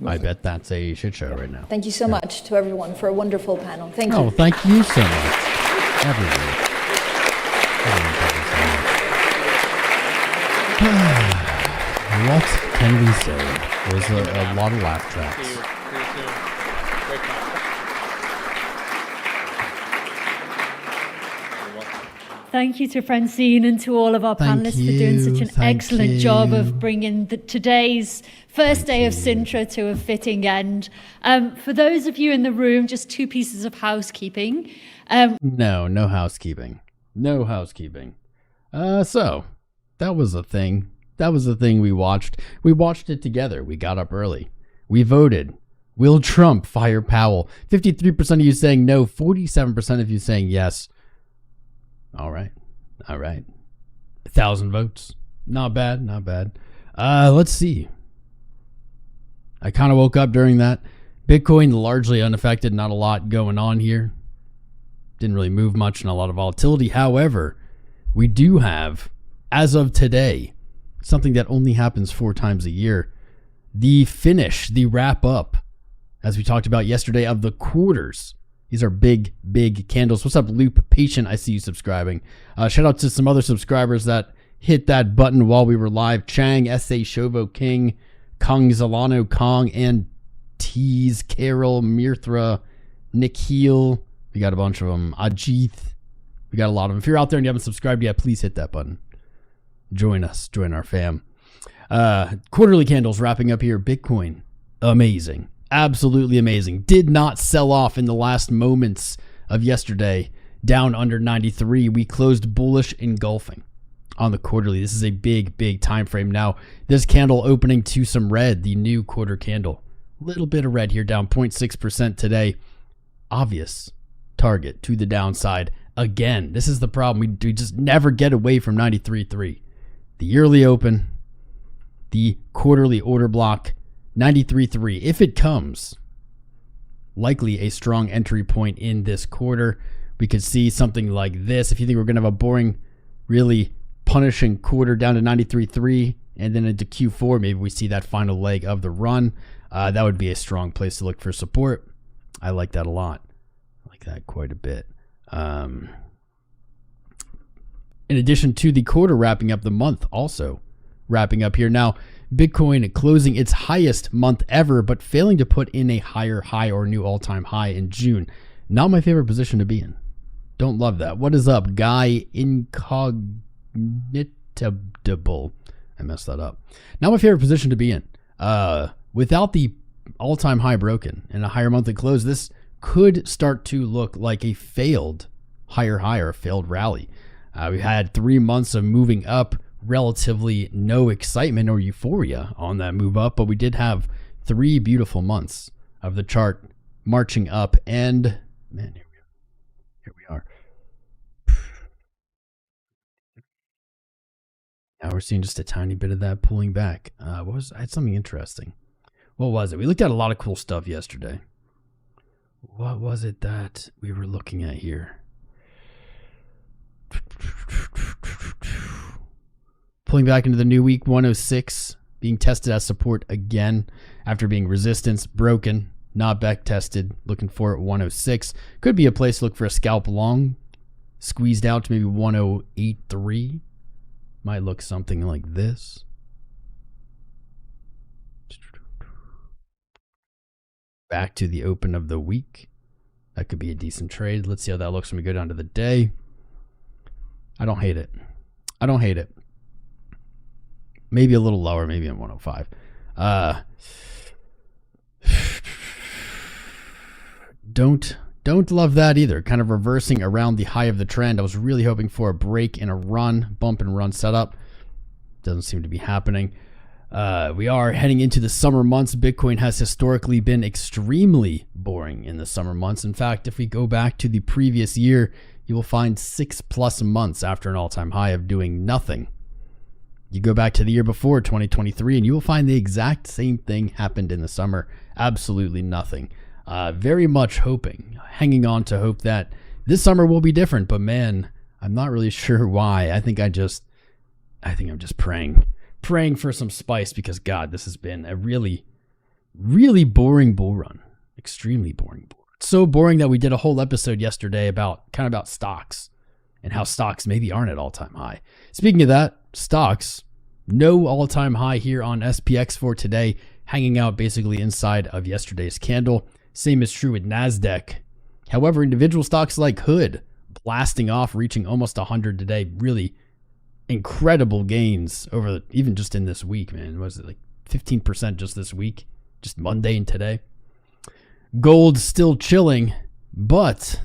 I bet that's a shit show right now. Thank you so much to everyone for a wonderful panel. Thank you. Oh, thank you so much, everyone. What can we say? There's a lot of laugh tracks. Thank you to Francine and to all of our panelists for doing such an excellent job of bringing today's first day of Sintra to a fitting end. For those of you in the room, just 2 pieces of housekeeping. No housekeeping. No housekeeping. So, that was a thing. That was the thing we watched. We watched it together. We got up early. We voted. Will Trump fire Powell? 53% of you saying no, 47% of you saying yes. All right. 1,000 votes. Not bad. Let's see. I kind of woke up during that. Bitcoin largely unaffected. Not a lot going on here. Didn't really move much and a lot of volatility. However, we do have, as of today, something that only happens 4 times a year. The finish, the wrap up, as we talked about yesterday, of the quarters. These are big candles. What's up, Loop Patient? I see you subscribing. Shout out to some other subscribers that hit that button while we were live. Chang, S.A. Shovo King, Kong Zalano Kong, and Tease, Carol, Mirthra, Nikhil. We got a bunch of them. Ajith. We got a lot of them. If you're out there and you haven't subscribed yet, please hit that button. Join us. Join our fam. Quarterly candles wrapping up here. Bitcoin. Amazing. Absolutely amazing. Did not sell off in the last moments of yesterday. Down under 93. We closed bullish engulfing on the quarterly. This is a big time frame. Now, this candle opening to some red, the new quarter candle. Little bit of red here, down 0.6% today. Obvious target to the downside. Again, this is the problem. We just never get away from 93.3. The yearly open, the quarterly order block, 93.3. If it comes, likely a strong entry point in this quarter. We could see something like this. If you think we're going to have a boring, really punishing quarter down to 93.3 and then into Q4, maybe we see that final leg of the run. That would be a strong place to look for support. I like that a lot. I like that quite a bit. In addition to the quarter wrapping up, the month also wrapping up here. Now, Bitcoin closing its highest month ever, but failing to put in a higher high or new all-time high in June. Not my favorite position to be in. Don't love that. What is up, Guy Incognitable? I messed that up. Not my favorite position to be in. Without the all-time high broken and a higher monthly close, this could start to look like a failed higher high or a failed rally. We had 3 months of moving up, relatively no excitement or euphoria on that move up, but we did have 3 beautiful months of the chart marching up, and man, here we are. Now we're seeing just a tiny bit of that pulling back. I had something interesting. What was it? We looked at a lot of cool stuff yesterday. What was it that we were looking at here? Pulling back into the new week, 106, being tested as support again after being resistance, broken, not back tested, looking for 106. Could be a place to look for a scalp long, squeezed out to maybe 108.3. Might look something like this. Back to the open of the week. That could be a decent trade. Let's see how that looks when we go down to the day. I don't hate it. maybe a little lower, maybe in 105. Don't love that either. Kind of reversing around the high of the trend. I was really hoping for a break and a run, bump and run setup. Doesn't seem to be happening. We are heading into the summer months. Bitcoin has historically been extremely boring in the summer months. In fact, if we go back to the previous year, you will find 6+ months after an all-time high of doing nothing. You go back to the year before, 2023, and you will find the exact same thing happened in the summer. Absolutely nothing. Very much hoping, hanging on to hope that this summer will be different, but man, I'm not really sure why. I think I'm just praying for some spice, because God, this has been a really, really boring bull run. Extremely boring bull run. So boring that we did a whole episode yesterday about stocks and how stocks maybe aren't at all-time high. Speaking of that, stocks, no all-time high here on SPX for today, hanging out basically inside of yesterday's candle. Same is true with NASDAQ. However, individual stocks like Hood blasting off, reaching almost 100 today. Really incredible gains over even just in this week, man. Was it like 15% just this week? Just Monday and today. Gold still chilling, but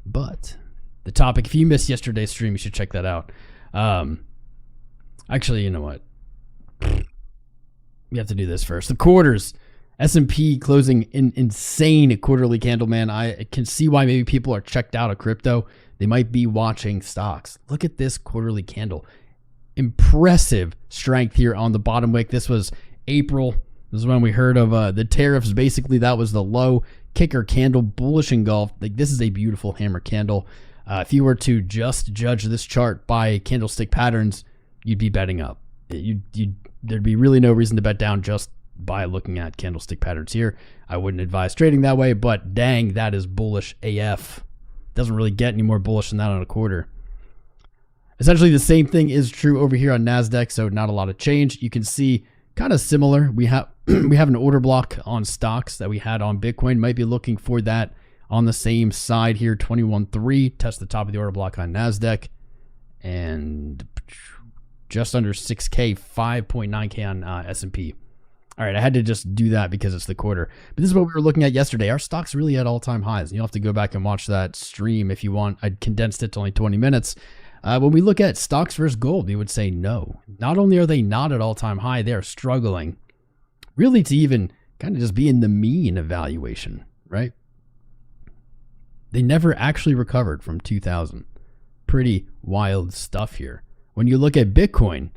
the topic, if you missed yesterday's stream, you should check that out. Actually, you know what? We have to do this first. The quarters. S&P closing in insane quarterly candle, man. I can see why maybe people are checked out of crypto. They might be watching stocks. Look at this quarterly candle. Impressive strength here on the bottom wick. This was April. This is when we heard of the tariffs. Basically, that was the low kicker candle, bullish engulfed. Like, this is a beautiful hammer candle. If you were to just judge this chart by candlestick patterns, you'd be betting up. There'd be really no reason to bet down just by looking at candlestick patterns here. I wouldn't advise trading that way, but dang, that is bullish AF. Doesn't really get any more bullish than that on a quarter. Essentially, the same thing is true over here on NASDAQ, so not a lot of change. You can see kind of similar. We have an order block on stocks that we had on Bitcoin. Might be looking for that on the same side here, 21.3. Test the top of the order block on NASDAQ. And just under 6K, 5.9K on S&P. All right, I had to just do that because it's the quarter. But this is what we were looking at yesterday. Our stock's really at all-time highs. You'll have to go back and watch that stream if you want. I condensed it to only 20 minutes. When we look at stocks versus gold, we would say no. Not only are they not at all-time high, they are struggling really to even kind of just be in the mean evaluation, right? They never actually recovered from 2000. Pretty wild stuff here. When you look at Bitcoin,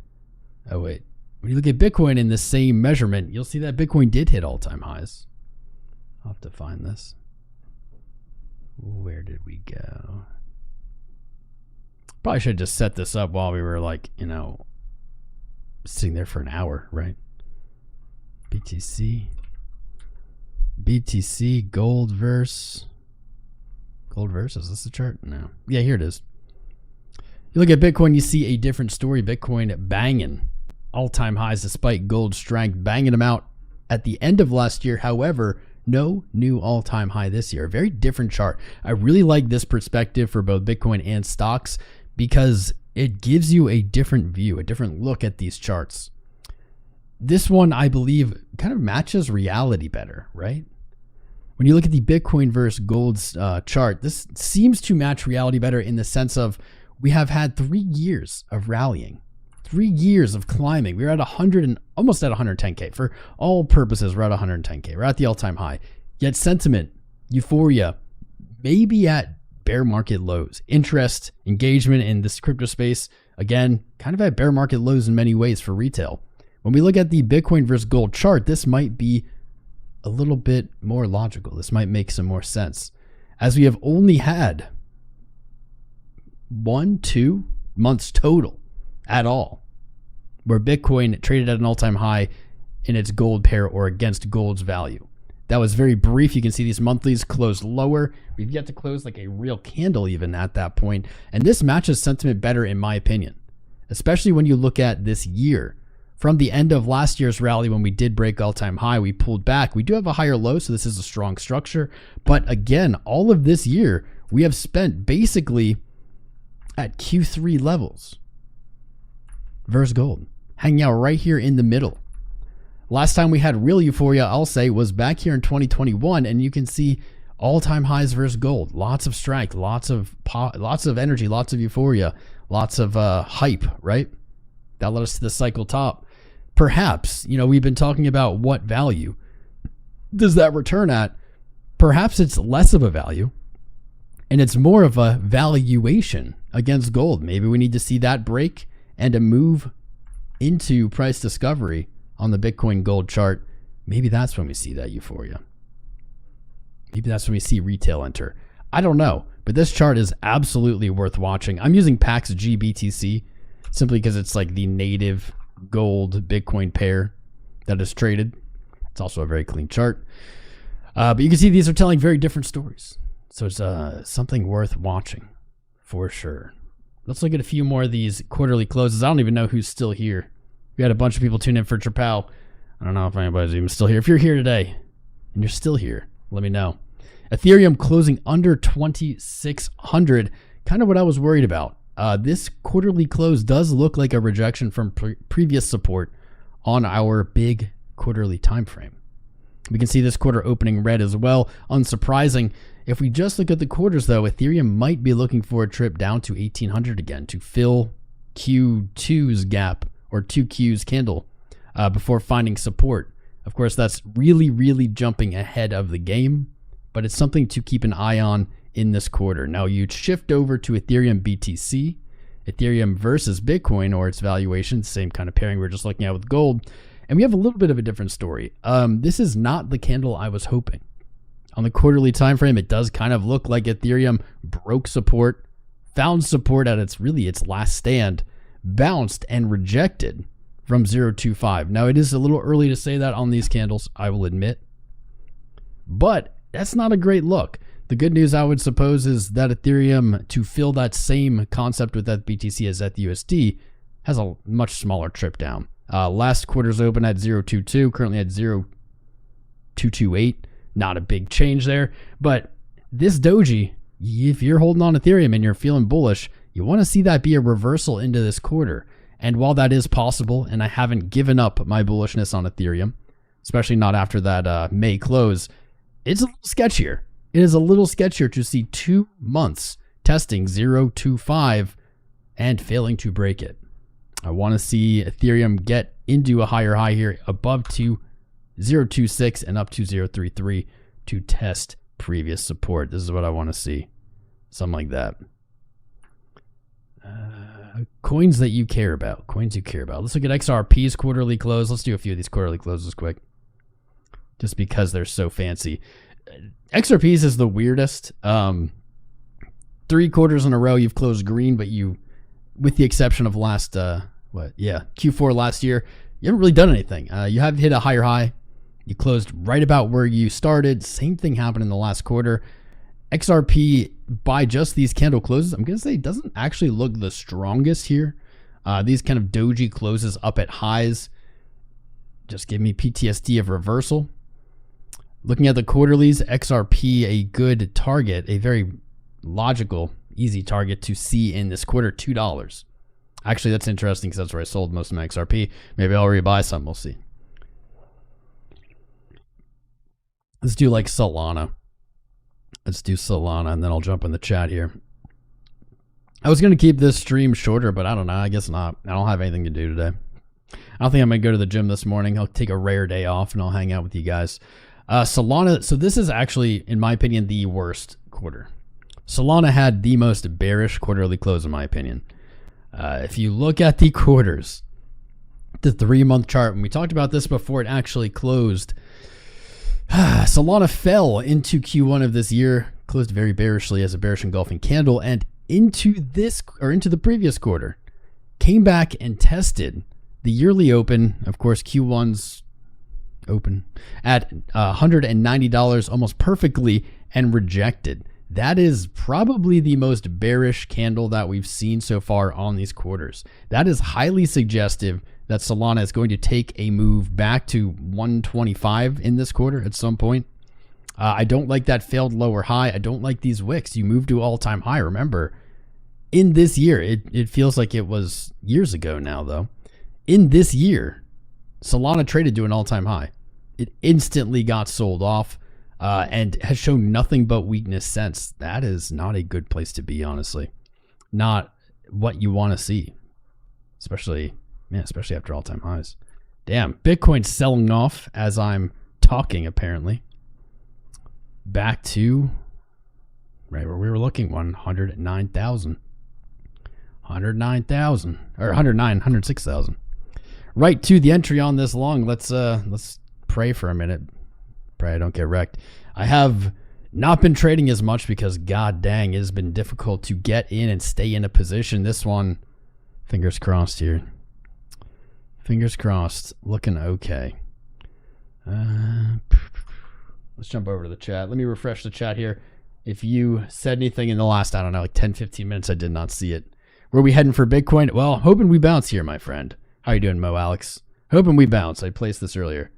when you look at Bitcoin in the same measurement, you'll see that Bitcoin did hit all-time highs. I'll have to find this. Where did we go? Probably should have just set this up while we were sitting there for an hour, right? BTC, gold verse. Is this the chart? No. Yeah, here it is. You look at Bitcoin, you see a different story. Bitcoin banging all-time highs despite gold strength, banging them out at the end of last year. However, no new all-time high this year. A very different chart. I really like this perspective for both Bitcoin and stocks because it gives you a different view, a different look at these charts. This one, I believe, kind of matches reality better, right? When you look at the Bitcoin versus gold's chart, this seems to match reality better in the sense of we have had 3 years of rallying. 3 years of climbing. We're at 100 and almost at 110K. For all purposes, we're at 110K. We're at the all-time high. Yet sentiment, euphoria, maybe at bear market lows. Interest, engagement in this crypto space, again, kind of at bear market lows in many ways for retail. When we look at the Bitcoin versus gold chart, this might be a little bit more logical. This might make some more sense. As we have only had 1-2 months total at all where Bitcoin traded at an all-time high in its gold pair or against gold's value. That was very brief. You can see these monthlies closed lower. We've yet to close like a real candle even at that point. And this matches sentiment better in my opinion, especially when you look at this year. From the end of last year's rally when we did break all-time high, we pulled back. We do have a higher low, so this is a strong structure. But again, all of this year, we have spent basically at Q3 levels versus gold. hanging out right here in the middle. Last time we had real euphoria, I'll say, was back here in 2021, and you can see all-time highs versus gold. Lots of strength, lots of energy, lots of euphoria, lots of hype, right? That led us to the cycle top. Perhaps, we've been talking about what value does that return at. Perhaps it's less of a value, and it's more of a valuation against gold. Maybe we need to see that break and a move into price discovery on the Bitcoin gold chart. Maybe that's when we see that euphoria. Maybe that's when we see retail enter. I don't know, but this chart is absolutely worth watching. I'm using �PAXG BTC simply because it's like the native gold Bitcoin pair that is traded. It's also a very clean chart. But you can see these are telling very different stories. So it's something worth watching for sure. Let's look at a few more of these quarterly closes. I don't even know who's still here. We had a bunch of people tune in for Powell. I don't know if anybody's even still here. If you're here today and you're still here, let me know. Ethereum closing under 2,600. Kind of what I was worried about. This quarterly close does look like a rejection from previous support on our big quarterly time frame. We can see this quarter opening red as well. Unsurprising. If we just look at the quarters, though, Ethereum might be looking for a trip down to 1,800 again to fill Q2's gap, or 2Q's candle, before finding support. Of course, that's really, really jumping ahead of the game, but it's something to keep an eye on in this quarter. Now, you'd shift over to Ethereum BTC, Ethereum versus Bitcoin, or its valuation, same kind of pairing we were just looking at with gold, and we have a little bit of a different story. This is not the candle I was hoping. On the quarterly time frame, it does kind of look like Ethereum broke support, found support at its last stand, bounced and rejected from 0.25. Now, it is a little early to say that on these candles, I will admit, but that's not a great look. The good news, I would suppose, is that Ethereum, to fill that same concept with that BTC as ETHUSD, has a much smaller trip down. Last quarter's open at 0.22, currently at 0.228. Not a big change there, but this doji, if you're holding on Ethereum and you're feeling bullish, you want to see that be a reversal into this quarter. And while that is possible, and I haven't given up my bullishness on Ethereum, especially not after that May close, it's a little sketchier. It is a little sketchier to see 2 months testing 0.25 and failing to break it. I want to see Ethereum get into a higher high here above 0.26 and up to 0.33 to test previous support. This is what I want to see. Something like that. Coins that you care about. Coins you care about. Let's look at XRP's quarterly close. Let's do a few of these quarterly closes quick, just because they're so fancy. XRP's is the weirdest. 3 quarters in a row you've closed green, but you, with the exception of last Q4 last year, you haven't really done anything. You have hit a higher high. You closed right about where you started. Same thing happened in the last quarter. XRP, by just these candle closes, I'm going to say it doesn't actually look the strongest here. These kind of doji closes up at highs just give me PTSD of reversal. Looking at the quarterlies, XRP, a good target, a very logical, easy target to see in this quarter, $2. Actually, that's interesting because that's where I sold most of my XRP. Maybe I'll rebuy some. We'll see. Let's do like Solana. Let's do Solana, and then I'll jump in the chat here. I was going to keep this stream shorter, but I don't know. I guess not. I don't have anything to do today. I don't think I'm going to go to the gym this morning. I'll take a rare day off, and I'll hang out with you guys. Solana, so this is actually, in my opinion, the worst quarter. Solana had the most bearish quarterly close, in my opinion. If you look at the quarters, the 3-month chart, when we talked about this before it actually closed, Solana fell into Q1 of this year, closed very bearishly as a bearish engulfing candle, and into the previous quarter, came back and tested the yearly open, of course, Q1's open, at $190 almost perfectly, and rejected. That is probably the most bearish candle that we've seen so far on these quarters. That is highly suggestive that Solana is going to take a move back to 125 in this quarter at some point. I don't like that failed lower high. I don't like these wicks. You move to all-time high. Remember, in this year, it feels like it was years ago now, though. in this year. Solana traded to an all-time high. It instantly got sold off and has shown nothing but weakness since. That is not a good place to be, honestly. Not what you want to see, especially after all-time highs. Damn, Bitcoin's selling off as I'm talking, apparently. Back to right where we were looking, 109,000. 109,000 or 106,000. Right to the entry on this long. Let's pray for a minute. Pray I don't get wrecked. I have not been trading as much because god dang, it has been difficult to get in and stay in a position. This one, fingers crossed here. Fingers crossed, looking okay. Let's jump over to the chat. Let me refresh the chat here. If you said anything in the last, I don't know, like 10, 15 minutes, I did not see it. Where are we heading for Bitcoin? Well, hoping we bounce here, my friend. How you doing, Mo Alex? Hoping we bounce. I placed this earlier.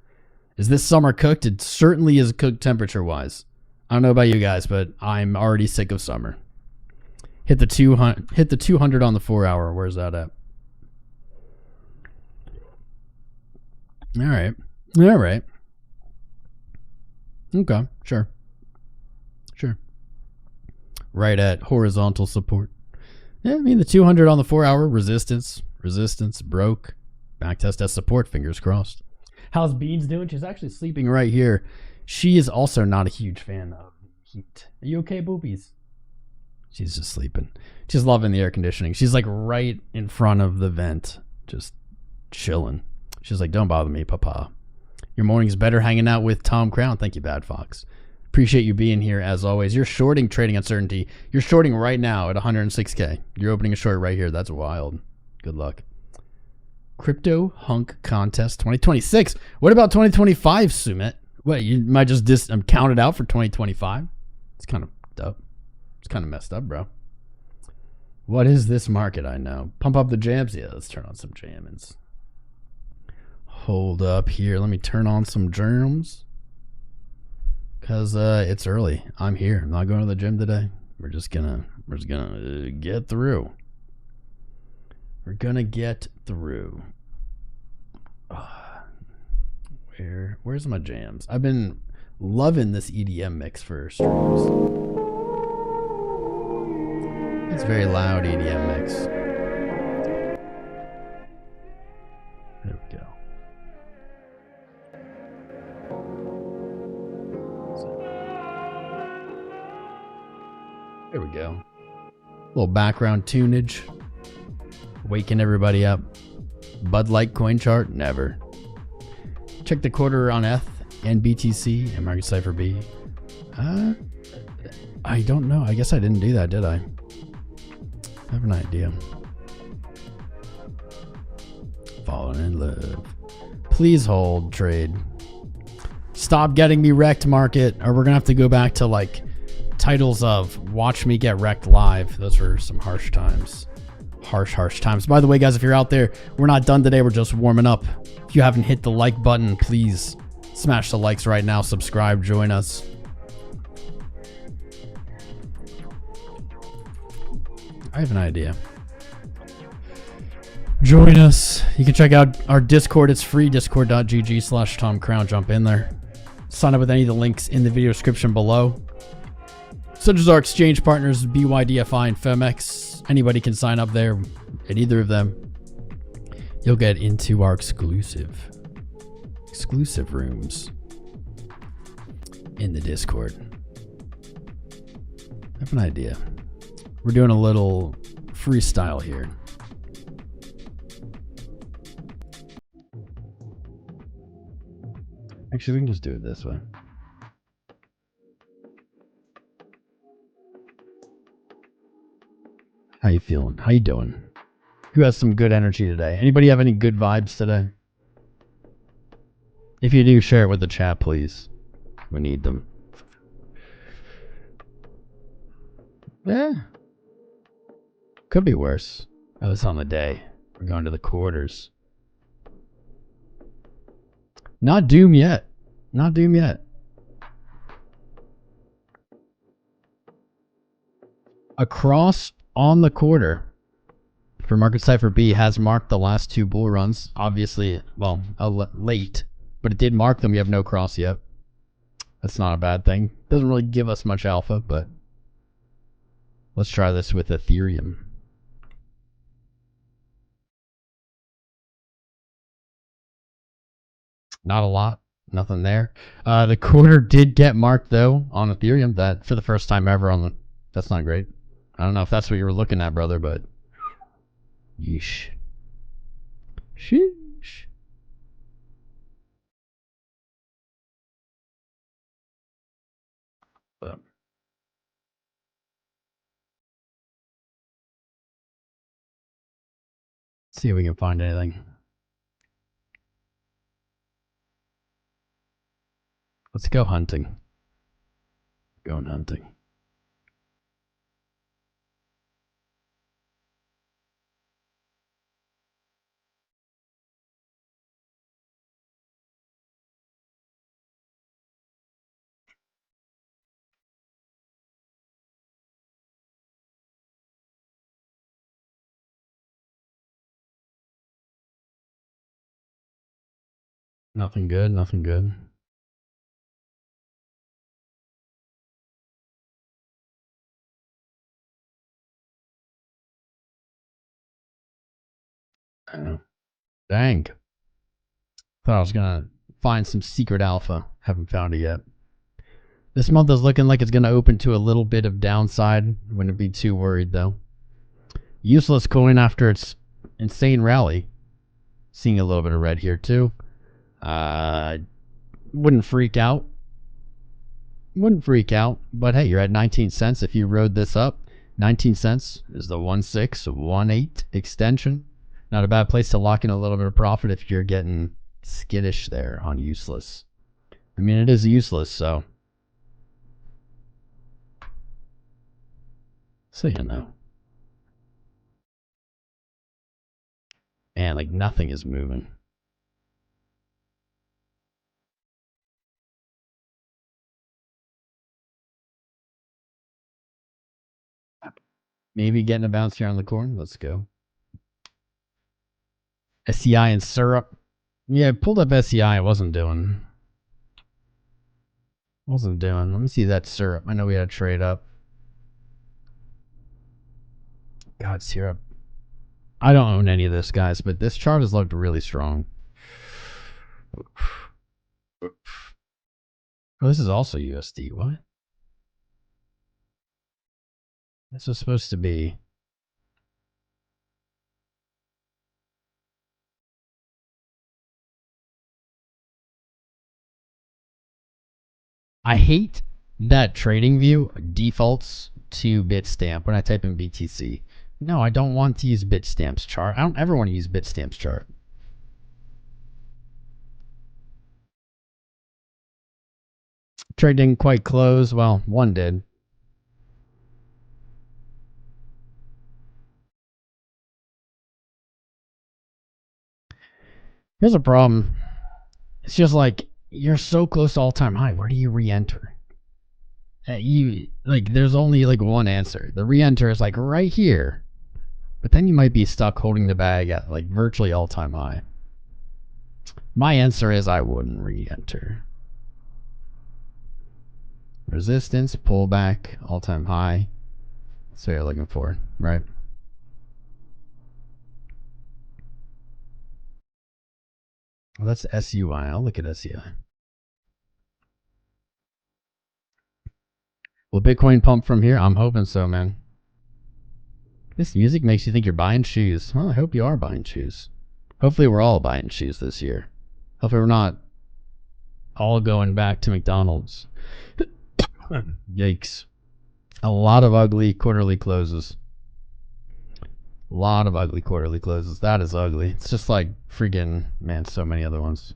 Is this summer cooked? It certainly is cooked temperature-wise. I don't know about you guys, but I'm already sick of summer. Hit the 200 on the 4-hour. Where's that at? All right. All right. Okay, sure. Sure. Right at horizontal support. Yeah, I mean, the 200 on the 4-hour, resistance, broke. Backtest as support, fingers crossed. How's Beans doing? She's actually sleeping right here. She is also not a huge fan of heat. Are you okay, boobies? She's just sleeping. She's loving the air conditioning. She's like right in front of the vent, just chilling. She's like, don't bother me, papa. Your morning's better hanging out with Tom Crown. Thank you, Bad Fox. Appreciate you being here as always. You're shorting trading uncertainty. You're shorting right now at 106K. You're opening a short right here. That's wild. Good luck. Crypto Hunk Contest 2026. What about 2025, Sumit? What, you might just count it out for 2025? It's kind of dope. It's kind of messed up, bro. What is this market I know? Pump up the jams? Yeah, let's turn on some jammins. Hold up here. Let me turn on some germs. Because it's early. I'm here. I'm not going to the gym today. We're just gonna get through. We're gonna get through. Where's my jams? I've been loving this EDM mix for streams. It's very loud EDM mix. There we go. There we go. A little background tunage. Waking everybody up. Bud Light coin chart? Never. Check the quarter on ETH and BTC and market cipher B. I don't know. I guess I didn't do that, did I? I have an idea. Falling in love. Please hold trade. Stop getting me wrecked, market, or we're gonna have to go back to like titles of watch me get wrecked live. Those were some harsh times. Harsh times. By the way, guys, if you're out there, we're not done today. We're just warming up. If you haven't hit the like button, please smash the likes right now. Subscribe, join us. I have an idea. Join us. You can check out our Discord. It's free. Discord.gg/Tom Crown. Jump in there. Sign up with any of the links in the video description below. Such as our exchange partners, BYDFI and FEMX. Anybody can sign up there at either of them. You'll get into our exclusive rooms in the Discord. I have an idea. We're doing a little freestyle here. Actually, we can just do it this way. How you feeling? How you doing? Who has some good energy today? Anybody have any good vibes today? If you do, share it with the chat, please. We need them. Yeah. Could be worse. Oh, it's on the day. We're going to the quarters. Not doom yet. Not doom yet. Across on the quarter. for market cipher B has marked the last 2 bull runs. Obviously, well, late, but it did mark them. We have no cross yet. That's not a bad thing. Doesn't really give us much alpha, but let's try this with Ethereum. Not a lot. Nothing there. The quarter did get marked though on Ethereum. That for the first time ever on the. That's not great. I don't know if that's what you were looking at, brother, but yeesh. Sheesh. But see if we can find anything. Let's go hunting. Going hunting. Nothing good, nothing good. I don't know. Dang. Thought I was gonna find some secret alpha. Haven't found it yet. This month is looking like it's gonna open to a little bit of downside. Wouldn't be too worried though. Useless coin after its insane rally. Seeing a little bit of red here too. Wouldn't freak out. Wouldn't freak out. But hey, you're at 19 cents. If you rode this up, 19 cents is the 1618 extension. Not a bad place to lock in a little bit of profit if you're getting skittish there on useless. I mean, it is useless, so. So you know. Man, like nothing is moving. Maybe getting a bounce here on the corn. Let's go. SCI and syrup. Yeah, I pulled up SCI. I wasn't doing. Let me see that syrup. I know we had a trade up. God, syrup. I don't own any of this, guys, but this chart has looked really strong. Oh, this is also USD. What? This was supposed to be. I hate that TradingView defaults to Bitstamp when I type in BTC. No, I don't want to use Bitstamp's chart. I don't ever want to use Bitstamp's chart. Trade didn't quite close. Well, one did. Here's a problem. It's just like, you're so close to all-time high. Where do you re-enter? There's only like one answer. The re-enter is like right here. But then you might be stuck holding the bag at like virtually all-time high. My answer is I wouldn't re-enter. Resistance, pullback, all-time high. That's what you're looking for, right? Well, that's SUI. I'll look at SUI. Will Bitcoin pump from here? I'm hoping so, man. This music makes you think you're buying shoes. Well, I hope you are buying shoes. Hopefully we're all buying shoes this year. Hopefully we're not all going back to McDonald's. Yikes. A lot of ugly quarterly closes. A lot of ugly quarterly closes. That is ugly. It's just like freaking, man, so many other ones.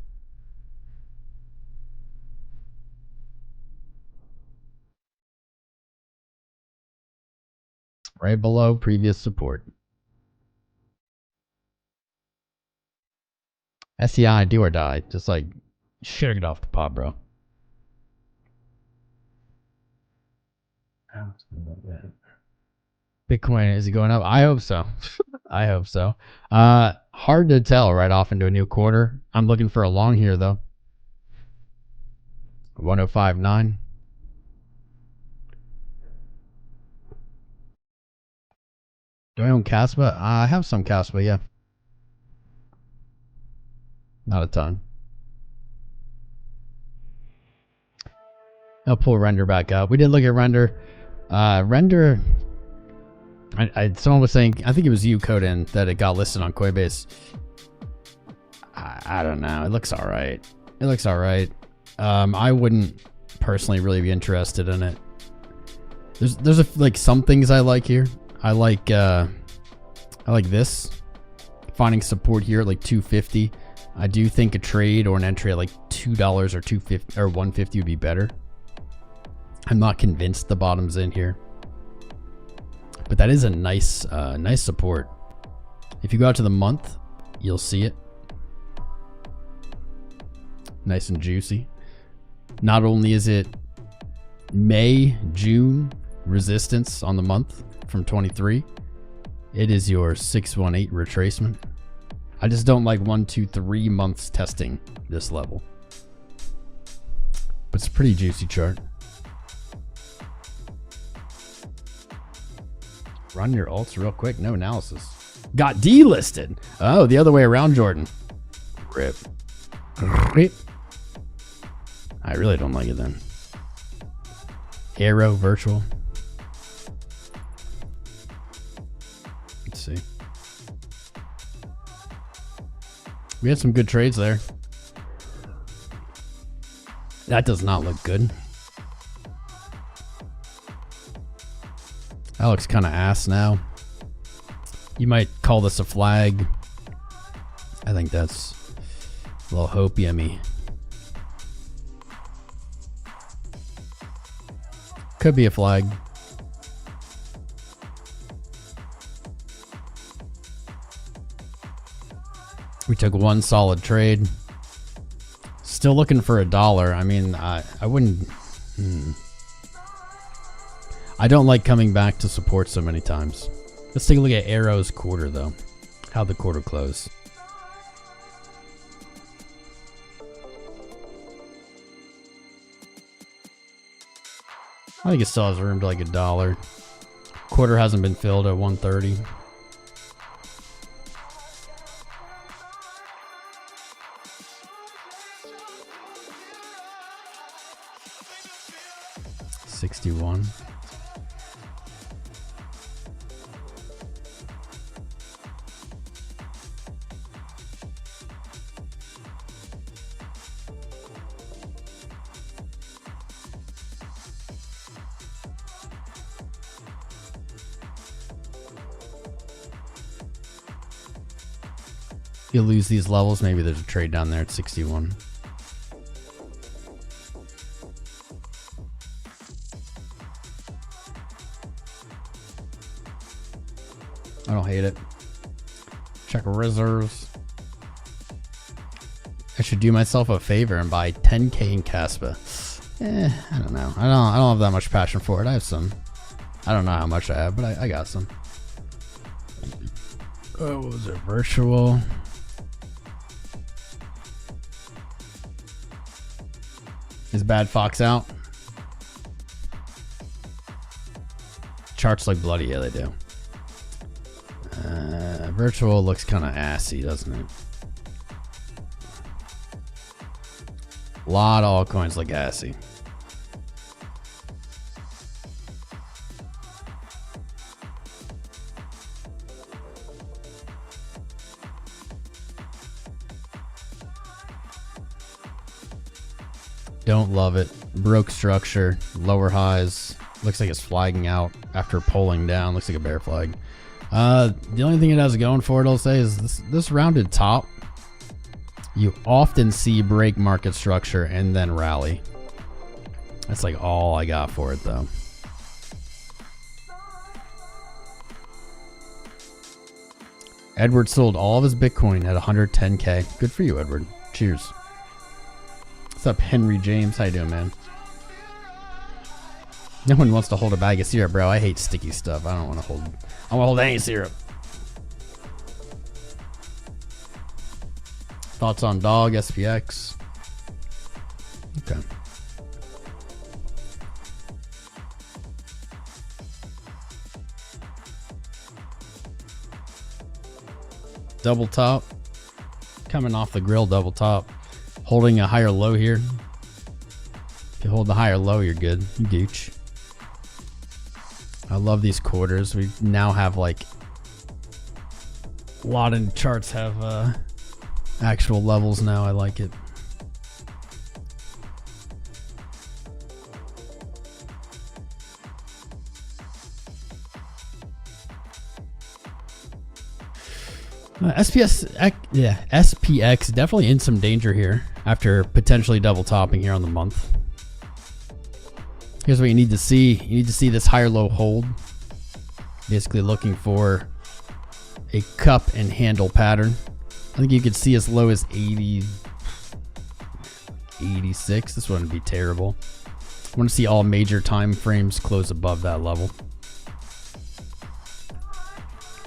Right below previous support. SCI, do or die. Just like, shit, get off the pot, bro. Bitcoin, is it going up? I hope so. I hope so. Hard to tell right off into a new quarter. I'm looking for a long here though. 105.9. Do I own 𝐂𝐽? I have some 𝐂𝐽, yeah. Not a ton. I'll pull render back up. We did look at render. Render. Someone was saying, I think it was you, 𝐂𝐡, that it got listed on Coinbase. I don't know. It looks all right. It looks all right. I wouldn't personally really be interested in it. There's like some things I like here. I like this. Finding support here at like 250. I do think a trade or an entry at like $2 or 250 or 150 would be better. I'm not convinced the bottom's in here, but that is a nice nice support. If you go out to the month, you'll see it. Nice and juicy. Not only is it May, June resistance on the month from 23, it is your 618 retracement. I just don't like 1, 2, 3 months testing this level, but it's a pretty juicy chart. Run your alts real quick. No analysis. Got delisted. Oh, the other way around, Jordan. Rip. Rip. I really don't like it then. Arrow virtual. Let's see. We had some good trades there. That does not look good. That looks kind of ass now. You might call this a flag. I think that's a little hopium-y. Could be a flag. We took one solid trade. Still looking for $1. I mean, I wouldn't... I don't like coming back to support so many times. Let's take a look at Arrow's quarter, though. How'd the quarter close? I think it still has room to like $1. Quarter hasn't been filled at 130. $61. You'll lose these levels. Maybe there's a trade down there at 61. I don't hate it. Check reserves. I should do myself a favor and buy 10K in 𝐂𝐽. I don't know. I don't have that much passion for it. I have some. I don't know how much I have, but I got some. Oh, what was it? Virtual. Is Bad Fox out? Charts look bloody. Yeah, they do. Virtual looks kind of assy, doesn't it? A lot of altcoins look assy. Don't love it. Broke structure, lower highs. Looks like it's flagging out after pulling down. Looks like a bear flag. The only thing it has going for it, I'll say, is this rounded top. You often see break market structure and then rally. That's like all I got for it, though. Edward sold all of his Bitcoin at 110K. Good for you, Edward. Cheers. What's up, Henry James? How you doing, man? No one wants to hold a bag of syrup, bro. I hate sticky stuff. I don't want to hold... I want to hold any syrup. Thoughts on dog, SPX? Okay. Double top. Coming off the grill, double top. Holding a higher low here. If you hold the higher low, you're good. You gooch. I love these quarters. We now have like a lot of charts have actual levels now. I like it. SPX definitely in some danger here after potentially double topping here on the month. Here's what you need to see. You need to see this higher low hold. Basically looking for a cup and handle pattern. I think you could see as low as 80, 86. This wouldn't be terrible. I want to see all major time frames close above that level.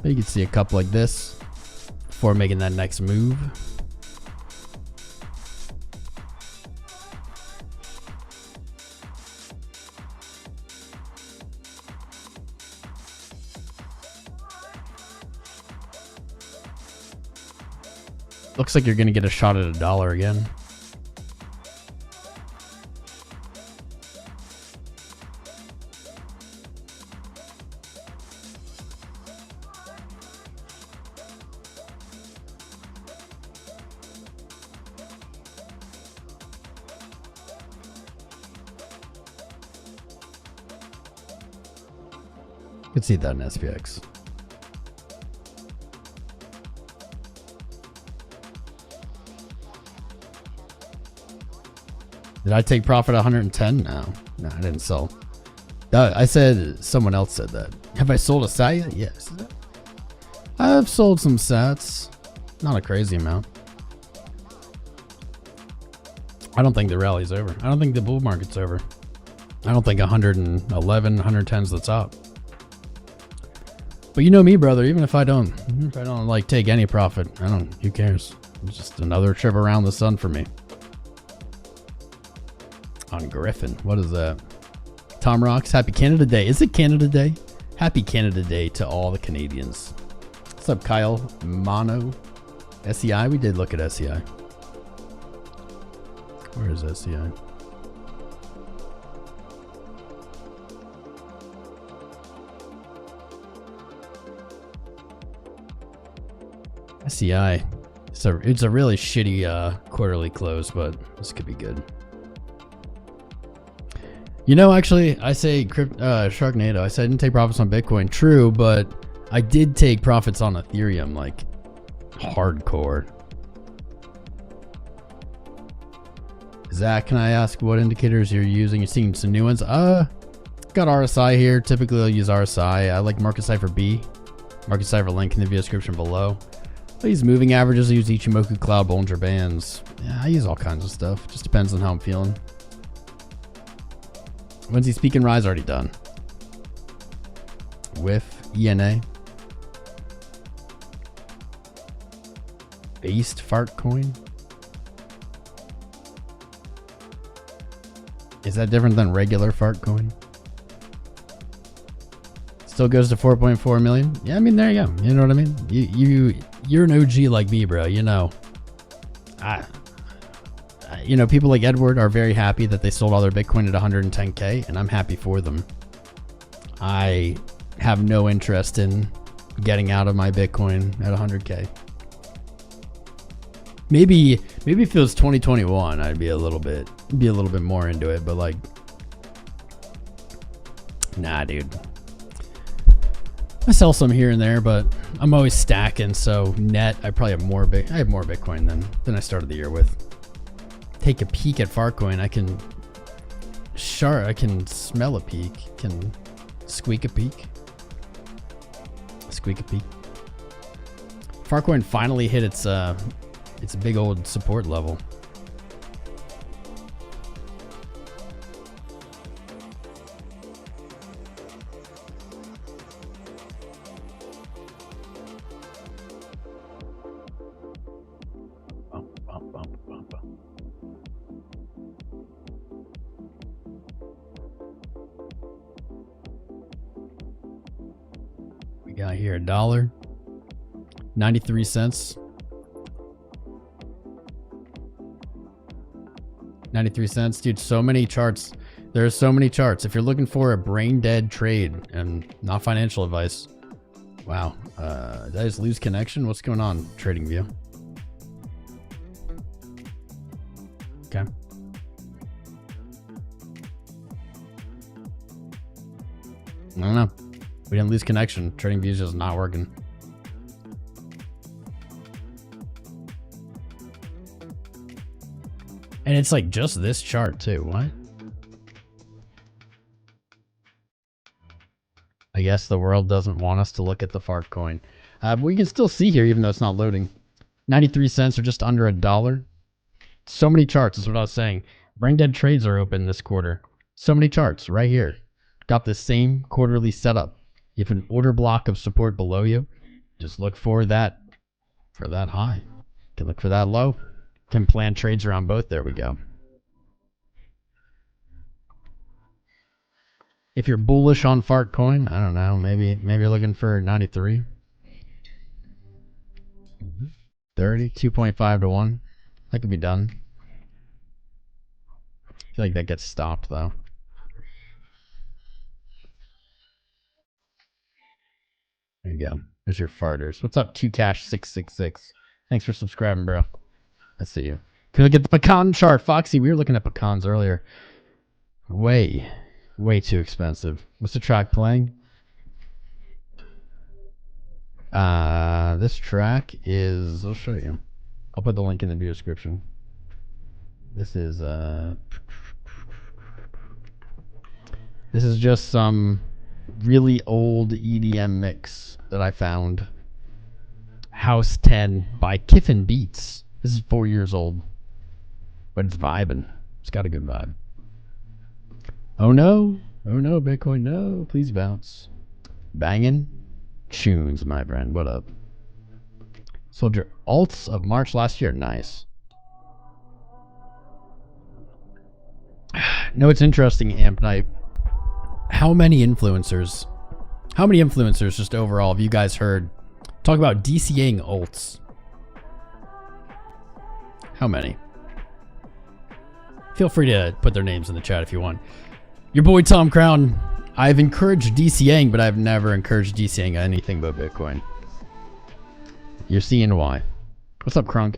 But you can see a cup like this before making that next move. Looks like you're going to get a shot at $1 again. You can see that in SPX. Did I take profit 110? No, I didn't sell. I said someone else said that. Have I sold a sat yet? Yes. I've sold some sats. Not a crazy amount. I don't think the rally's over. I don't think the bull market's over. I don't think 111, 110 is the top. But you know me, brother. Even if I don't like take any profit, who cares? It's just another trip around the sun for me. On Griffin, what is that? Tom Rocks, happy Canada Day. Is it Canada Day? Happy Canada Day to all the Canadians. What's up, Kyle? Mono, SEI. We did look at SEI. Where is SEI? SEI. It's a really shitty quarterly close, but this could be good. You know, actually, I say Sharknado. I said I didn't take profits on Bitcoin. True, but I did take profits on Ethereum, like hardcore. Zach, can I ask what indicators you're using? You're seeing some new ones? Got RSI here. Typically, I'll use RSI. I like Market Cipher B. Market Cipher link in the video description below. I use moving averages. I use 𝐂𝐴𝐺 Cloud, Bollinger Bands. Yeah, I use all kinds of stuff. Just depends on how I'm feeling. When's he speaking? Rise already done. With ENA. Based fart coin. Is that different than regular fart coin? Still goes to 4.4 million. Yeah, I mean, there you go. You know what I mean? You're an OG like me, bro. You know. You know, people like Edward are very happy that they sold all their Bitcoin at 110K, and I'm happy for them. I have no interest in getting out of my Bitcoin at 100K. Maybe if it was 2021, I'd be a little bit more into it, but like, nah, dude. I sell some here and there, but I'm always stacking, so net, I probably have more Bitcoin than I started the year with. Take a peek at Farcoin. I can smell a peek. Can squeak a peek. Squeak a peek. Farcoin finally hit its big old support level. got here? $1, 93 cents. 93 cents. Dude, so many charts. There's so many charts. If you're looking for a brain dead trade and not financial advice. Wow. Did I just lose connection? What's going on, TradingView? Okay. I don't know. We didn't lose connection. TradingView is just not working. And it's like just this chart too. What? I guess the world doesn't want us to look at the fart coin. But we can still see here, even though it's not loading. 93 cents or just under $1. So many charts is what I was saying. Brain dead trades are open this quarter. So many charts right here. Got the same quarterly setup. You have an order block of support below you. Just look for that high. You can look for that low. Can plan trades around both. There we go. If you're bullish on fart coin, I don't know. Maybe you're looking for 93. 30, 2.5 to 1. That could be done. I feel like that gets stopped though. There you go. There's your farters. What's up, 𝐂𝐡𝐚𝐫𝐭 Thanks for subscribing, bro. I see you. Can we look at the pecan chart? Foxy, we were looking at pecans earlier. Way too expensive. What's the track playing? This track is, I'll show you. I'll put the link in the video description. This is just some really old EDM mix that I found. House 10 by Kiffin Beats. This is 4 years old, but it's vibing. It's got a good vibe. Oh no, Bitcoin, no, please bounce. Banging tunes, my friend. What up? Soldier alts of March last year. Nice. No, it's interesting, Amp Night. How many influencers just overall have you guys heard talk about DCAing alts? How many? Feel free to put their names in the chat if you want. Your boy Tom Crown. I've encouraged DCAing, but I've never encouraged DCAing anything but Bitcoin. You're seeing why. What's up, Crunk?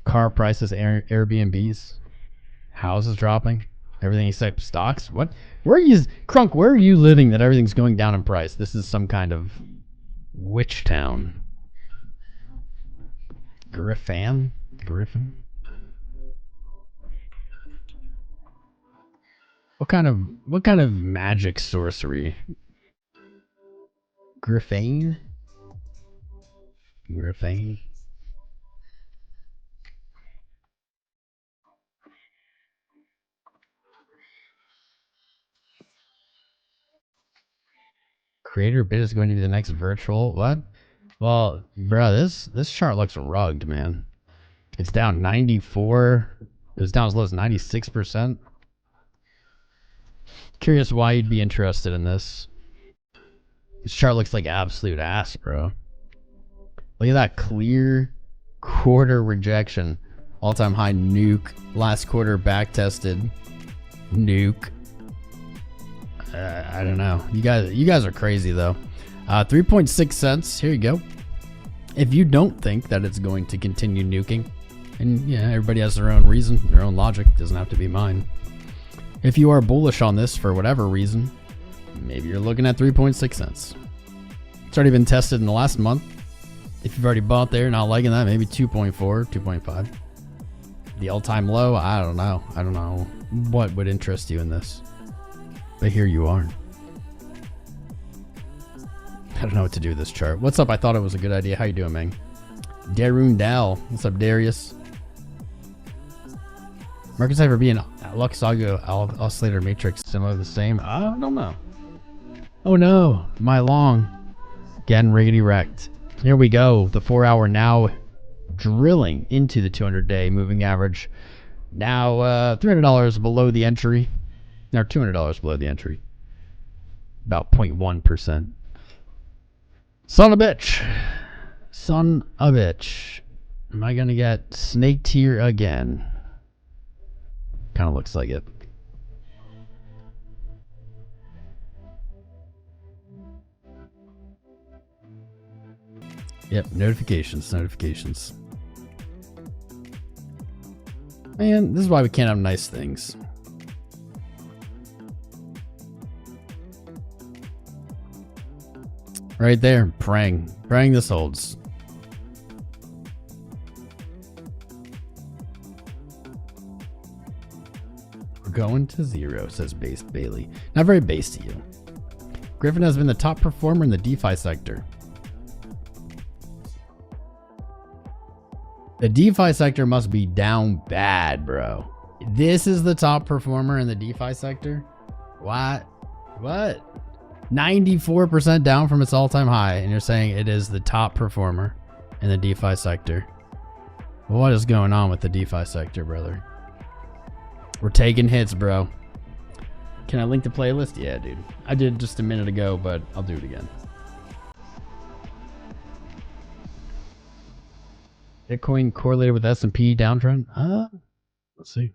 Car prices, Airbnbs, houses dropping, everything except stocks. What? Where are you, Crunk? Where are you living that everything's going down in price? This is some kind of witch town. Griffin? What kind of magic sorcery? Griffin? Creator bid is going to be the next virtual. What? Well, bro, this chart looks rugged, man. It's down 94. It was down as low as 96%. Curious why you'd be interested in this. This chart looks like absolute ass, bro. Look at that clear quarter rejection. All-time high nuke. Last quarter back tested. Nuke. I don't know. You guys are crazy though. 3.6 cents. Here you go. If you don't think that it's going to continue nuking, and yeah, everybody has their own reason, their own logic. Doesn't have to be mine. If you are bullish on this for whatever reason, maybe you're looking at 3.6 cents. It's already been tested in the last month. If you've already bought there, not liking that, maybe 2.4, 2.5. The all-time low, I don't know. I don't know what would interest you in this. But here you are. I don't know what to do with this chart. What's up? I thought it was a good idea. How you doing, man? Darun Dal. What's up, Darius? Market cipher being Luxago oscillator matrix similar the same. I don't know. Oh no, my long. Getting riggedy wrecked. Here we go. The 4 hour now drilling into the 200-day moving average. Now $300 below the entry. Now $200 below the entry. About 0.1%. Son of a bitch. Son of a bitch. Am I going to get snaked here again? Kind of looks like it. Yep, notifications. Man, this is why we can't have nice things. Right there, praying this holds. We're going to zero, says Based Bailey. Not very base to you. Griffin has been the top performer in the DeFi sector. The DeFi sector must be down bad, bro. This is the top performer in the DeFi sector? What? 94% down from its all-time high, and you're saying it is the top performer in the DeFi sector. What is going on with the DeFi sector, brother? We're taking hits, bro. Can I link the playlist? Yeah, dude. I did just a minute ago, but I'll do it again. Bitcoin correlated with S&P downtrend? Let's see.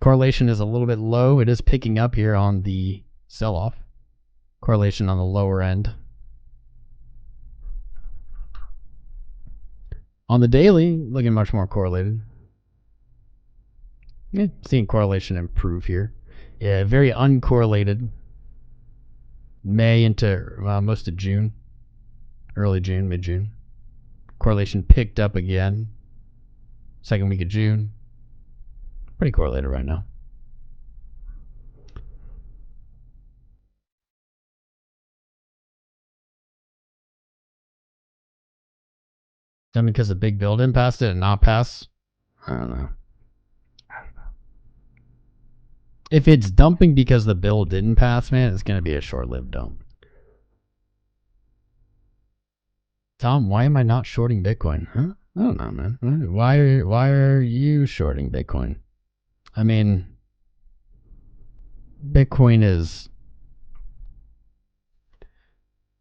Correlation is a little bit low. It is picking up here on the sell-off. Correlation on the lower end. On the daily, looking much more correlated. Yeah, seeing correlation improve here. Yeah, very uncorrelated. May into most of June. Early June, mid-June. Correlation picked up again. Second week of June. Pretty correlated right now. I mean, because the big bill didn't pass it and not pass? I don't know. If it's dumping because the bill didn't pass, man, it's going to be a short-lived dump. Tom, why am I not shorting Bitcoin? Huh? I don't know, man. Why are you shorting Bitcoin? I mean, Bitcoin is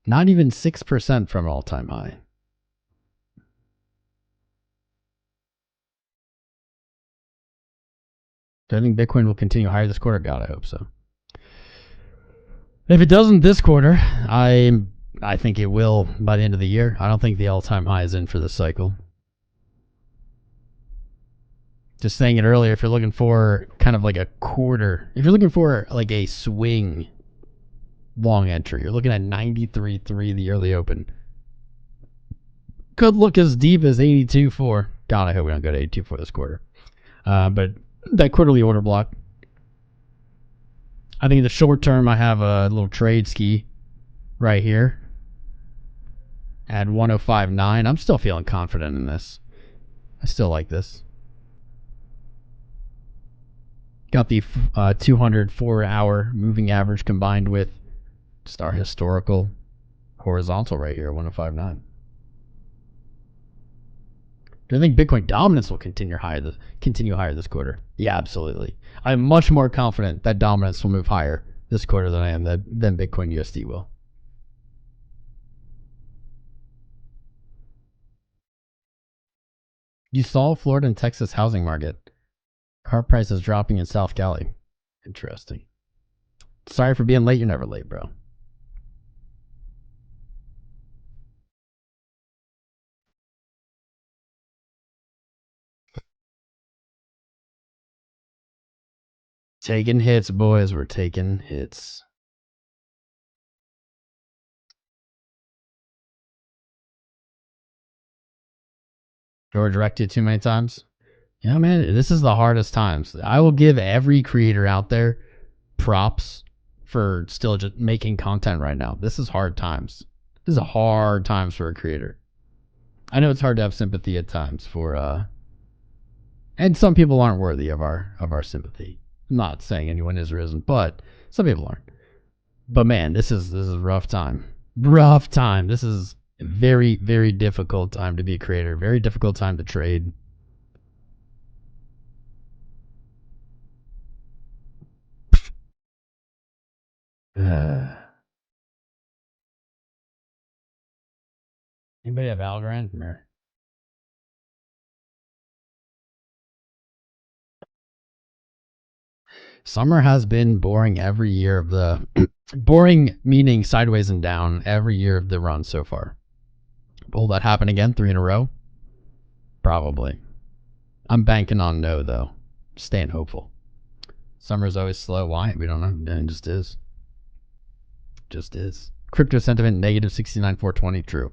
not even 6% from all-time high. Do I think Bitcoin will continue higher this quarter? God, I hope so. If it doesn't this quarter, I think it will by the end of the year. I don't think the all-time high is in for this cycle. Just saying it earlier, if you're looking for kind of like a quarter, if you're looking for like a swing long entry, you're looking at 93.3 the early open. Could look as deep as 82.4. God, I hope we don't go to 82.4 this quarter. But that quarterly order block. I think in the short term, I have a little trade ski right here at 105.9. I'm still feeling confident in this. I still like this. Got the 204-hour moving average combined with just our historical horizontal right here, 105.9. Do I think Bitcoin dominance will continue higher this quarter? Yeah, absolutely. I'm much more confident that dominance will move higher this quarter than I am than Bitcoin USD will. You saw Florida and Texas housing market. Car prices dropping in South Cali. Interesting. Sorry for being late. You're never late, bro. Taking hits, boys. We're taking hits. George wrecked it too many times. Yeah, man, this is the hardest times. I will give every creator out there props for still just making content right now. This is hard times. This is hard times for a creator. I know it's hard to have sympathy at times for and some people aren't worthy of our sympathy. I'm not saying anyone is or isn't, but some people aren't. But man, this is a rough time. Rough time. This is a very, very difficult time to be a creator. Very difficult time to trade. Anybody have Algorand? Mirror. Summer has been boring every year of the boring meaning sideways and down every year of the run so far. Will that happen again 3 in a row? Probably. I'm banking on no though. Staying hopeful. Summer's always slow. Why? We don't know. It just is. Just is. Crypto sentiment negative 69,420. True.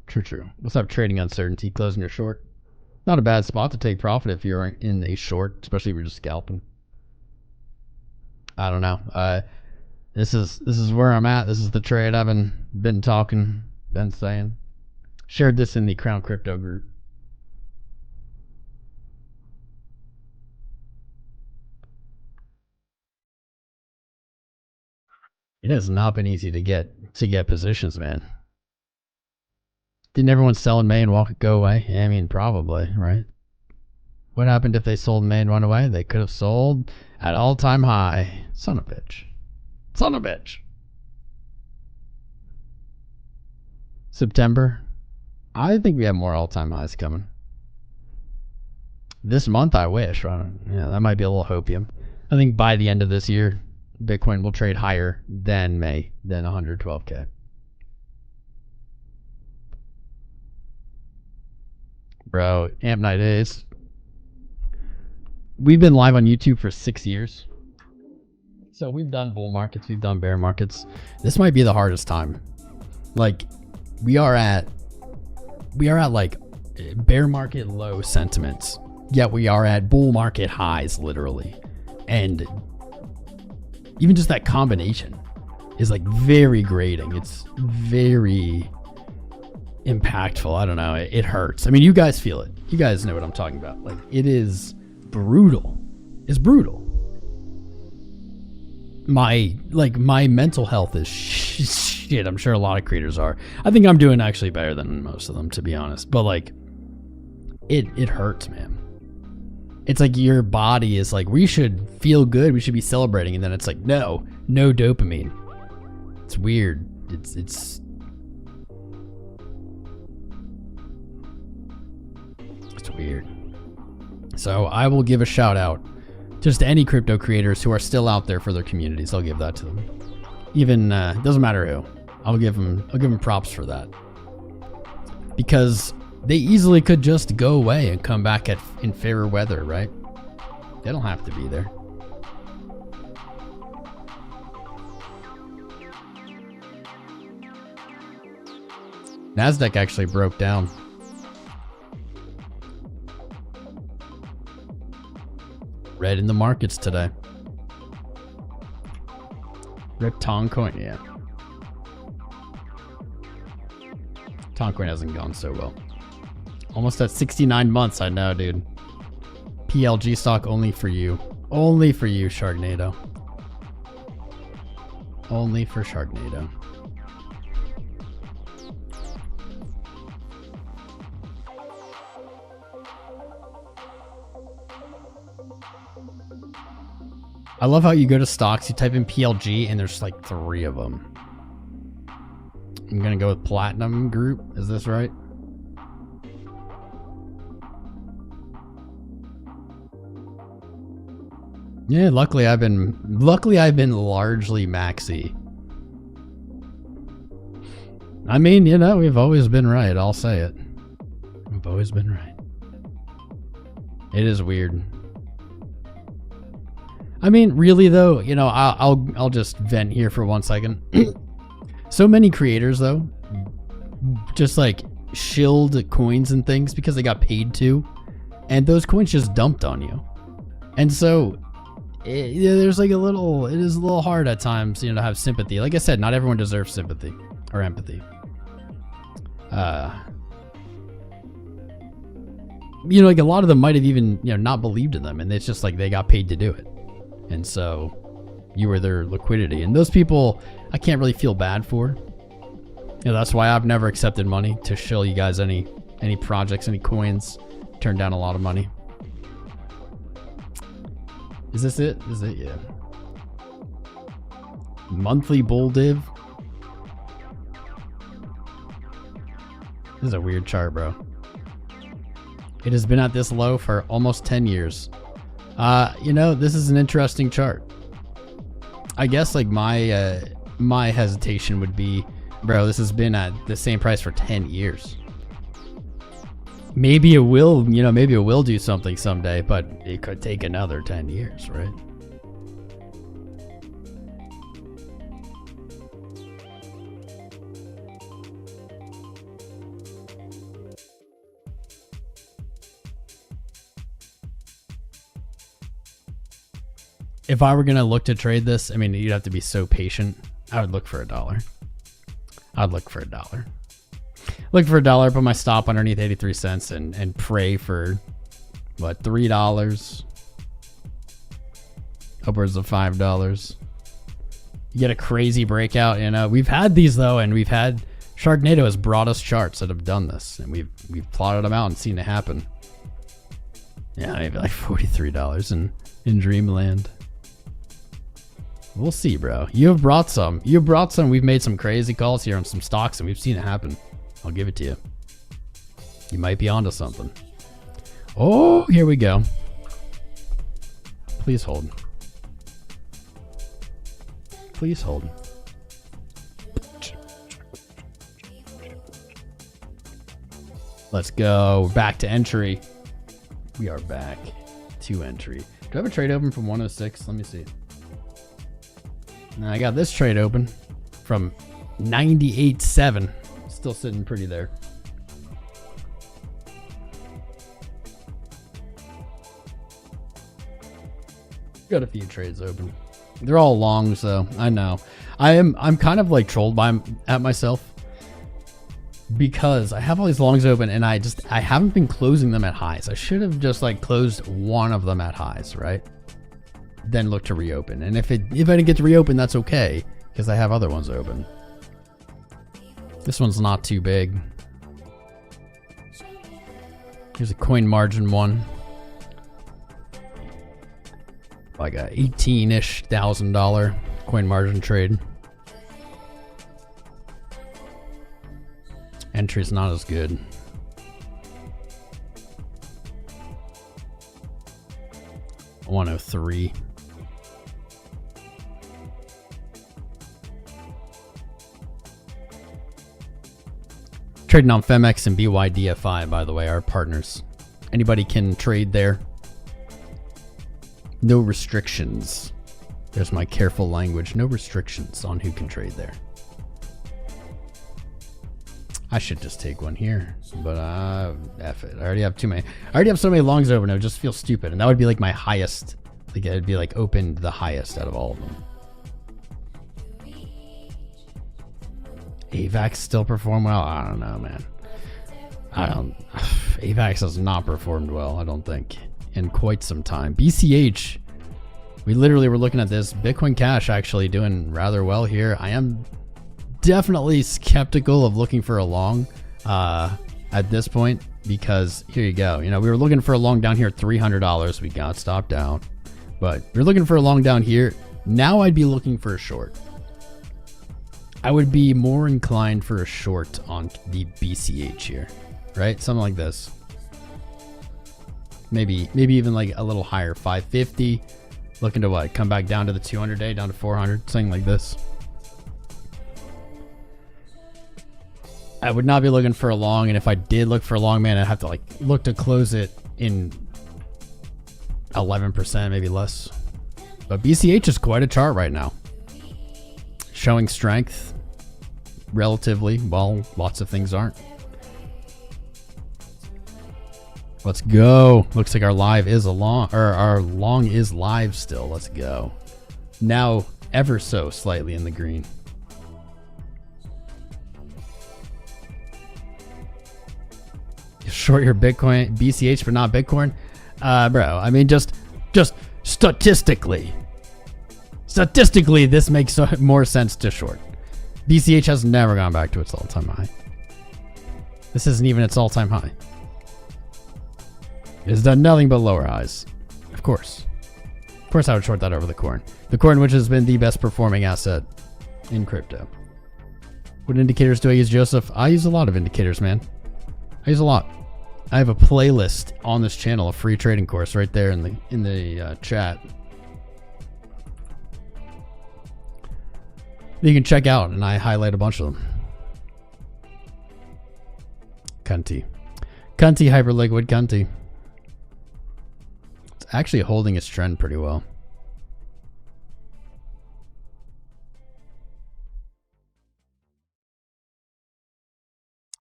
True. What's up? Trading uncertainty. Closing your short. Not a bad spot to take profit if you're in a short, especially if you're just scalping. I don't know. This is where I'm at. This is the trade I've been talking, been saying. Shared this in the Crown Crypto group. It has not been easy to get positions, man. Didn't everyone sell in May and go away? Yeah, I mean, probably, right? What happened if they sold in May and run away? They could have sold at all-time high. Son of a bitch. Son of a bitch. September. I think we have more all-time highs coming. This month, I wish. Yeah, that might be a little hopium. I think by the end of this year, Bitcoin will trade higher than May, than 112K. Bro, Amp Night is. We've been live on YouTube for 6 years. So we've done bull markets, we've done bear markets. This might be the hardest time. Like, we are at like bear market low sentiments. Yet we are at bull market highs, literally. And even just that combination is like very grating. It's very impactful. I don't know. It hurts. I mean, you guys feel it. You guys know what I'm talking about. Like, it is brutal. It's brutal. My mental health is shit. I'm sure a lot of creators are. I think I'm doing actually better than most of them, to be honest. But like, it hurts, man. It's like your body is like, we should feel good, we should be celebrating, and then it's like, no dopamine. It's weird. It's weird. So I will give a shout out just to any crypto creators who are still out there for their communities. I'll give that to them. Even doesn't matter who. I'll give them props for that, because they easily could just go away and come back in fairer weather, right? They don't have to be there. NASDAQ actually broke down. Red in the markets today. Rip 𝐂𝐚, yeah. 𝐂𝐚 hasn't gone so well. Almost at 69 months, I know, dude. PLG stock only for you. Only for you, Sharknado. Only for Sharknado. I love how you go to stocks, you type in PLG, and there's like 3 of them. I'm gonna go with Platinum Group. Is this right? Yeah, luckily I've been largely maxi. I mean, you know, we've always been right. I'll say it. We've always been right. It is weird. I mean, really though, you know, I'll just vent here for 1 second. So many creators though, just like shilled coins and things because they got paid to, and those coins just dumped on you. And so there's like it is a little hard at times, you know, to have sympathy. Like I said, not everyone deserves sympathy or empathy. You know, like a lot of them might have even, you know, not believed in them, and it's just like they got paid to do it. And so you were their liquidity. And those people, I can't really feel bad for. You know, that's why I've never accepted money to shill you guys any projects, any coins. Turned down a lot of money. Is this it? Is it? Yeah. Monthly bull div. This is a weird chart, bro. It has been at this low for almost 10 years. You know, this is an interesting chart. I guess like my hesitation would be, bro, this has been at the same price for 10 years. Maybe it will, you know, maybe it will do something someday, but it could take another 10 years, right? If I were going to look to trade this, I mean, you'd have to be so patient. I would look for $1. I'd look for $1. Look for $1, put my stop underneath 83 cents and pray for, what, $3? Upwards of $5. You get a crazy breakout. You know, we've had these, though, and we've had... Sharknado has brought us charts that have done this, and we've plotted them out and seen it happen. Yeah, maybe like $43 in Dreamland. We'll see, bro. You have brought some. You have brought some. We've made some crazy calls here on some stocks, and we've seen it happen. I'll give it to you. You might be onto something. Oh, here we go. Please hold. Please hold. Let's go. Back to entry. We are back to entry. Do I have a trade open from 106? Let me see. Now I got this trade open from 98.7. Still sitting pretty there. Got a few trades open. They're all longs though. I know. I'm kind of like trolled at myself because I have all these longs open and I haven't been closing them at highs. I should have just like closed one of them at highs, right? Then look to reopen. And if I didn't get to reopen, that's okay because I have other ones open. This one's not too big. Here's a coin margin one. Like a $18-ish thousand coin margin trade. Entry's not as good. $103. Trading on Femex and BYDFI, by the way, our partners. Anybody can trade there. No restrictions. There's my careful language. No restrictions on who can trade there. I should just take one here, but F it. I already have too many. I already have so many longs open. It would just feel stupid, and that would be like my highest. Like it'd be like opened the highest out of all of them. AVAX still perform well? I don't know, man. AVAX has not performed well, I don't think, in quite some time. BCH, we literally were looking at this. Bitcoin Cash actually doing rather well here. I am definitely skeptical of looking for a long at this point because here you go. You know, we were looking for a long down here at $300. We got stopped out, but we're looking for a long down here. Now I'd be looking for a short. I would be more inclined for a short on the BCH here, right? Something like this. Maybe even like a little higher, 550. Looking to what? Come back down to the 200 day, down to 400, something like this. I would not be looking for a long, and if I did look for a long, man, I'd have to like look to close it in 11%, maybe less. But BCH is quite a chart right now. Showing strength relatively, while lots of things aren't. Let's go. Looks like our live is a long, or our long is live still. Let's go. Now ever so slightly in the green. You short your Bitcoin, BCH, but not Bitcoin? Bro, I mean, just statistically, this makes more sense to short. BCH has never gone back to its all-time high. This isn't even its all-time high. It's done nothing but lower highs. Of course. Of course I would short that over the corn. The corn, which has been the best performing asset in crypto. What indicators do I use, Joseph? I use a lot of indicators, man. I use a lot. I have a playlist on this channel, a free trading course right there in the chat. You can check out, and I highlight a bunch of them. 𝐂𝐡. 𝐂𝐡 hyperliquid 𝐂𝐡. It's actually holding its trend pretty well.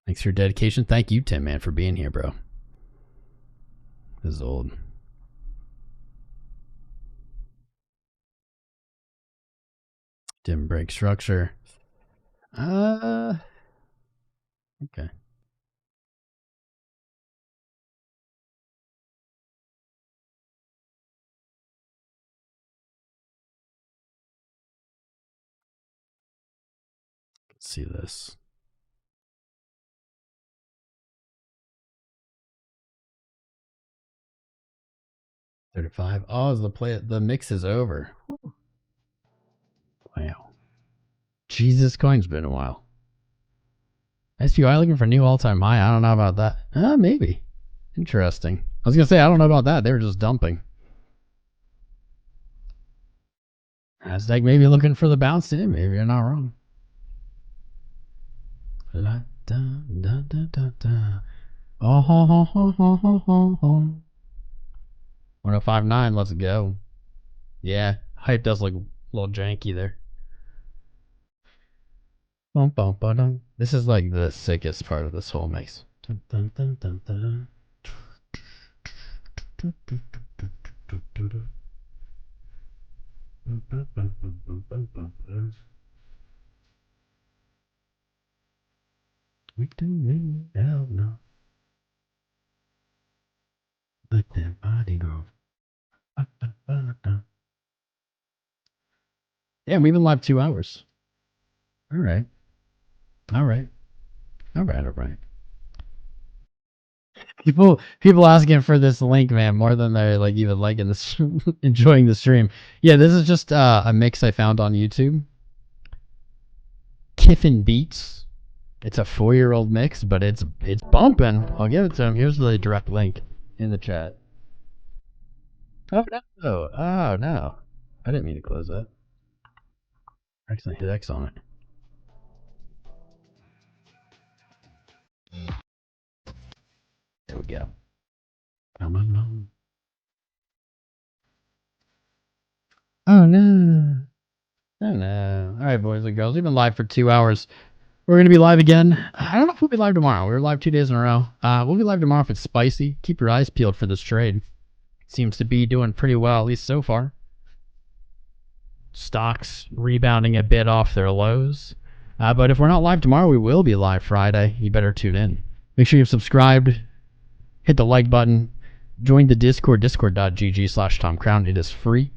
Thanks for your dedication. Thank you, Tim, man, for being here, bro. This is old. Dim break structure. Okay. Let's see this. $35. Oh, the mix is over. Wow. Jesus Coin's been a while. SPY looking for new all-time high. I don't know about that. Maybe. Interesting. I was gonna say I don't know about that. They were just dumping. Nasdaq maybe looking for the bounce in. Maybe you're not wrong. La, da, da, da, da, da. Oh, ho, ho, ho, ho, ho, ho, ho. 1059, let's go. Yeah, hype does look a little janky there. Bum, bum, ba-dum. This is like the sickest part of this whole mix. Dun, dun, dun, dun, dun. We do hell no. Let that body go. Yeah, we've been live 2 hours. All right. All right. All right. All right. People asking for this link, man, more than they're like even liking this, enjoying the stream. Yeah, this is just a mix I found on YouTube. Kiffin Beats. It's a 4-year-old mix, but it's bumping. I'll give it to him. Here's the direct link in the chat. Oh no! Oh no! I didn't mean to close that. I accidentally hit X on it. There we go. Come on. Oh no! Oh no! All right, boys and girls, we've been live for 2 hours. We're gonna be live again. I don't know if we'll be live tomorrow. We were live 2 days in a row. We'll be live tomorrow if it's spicy. Keep your eyes peeled for this trade. Seems to be doing pretty well, at least so far. Stocks rebounding a bit off their lows. But if we're not live tomorrow, we will be live Friday. You better tune in. Make sure you've subscribed. Hit the like button. Join the Discord, discord.gg/TomCrown. It is free.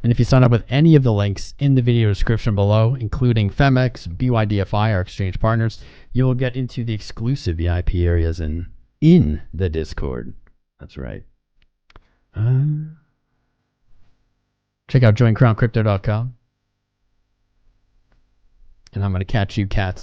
And if you sign up with any of the links in the video description below, including FEMEX, BYDFI, our exchange partners, you will get into the exclusive VIP areas in the Discord. That's right. Check out joincrowncrypto.com. And I'm going to catch you cats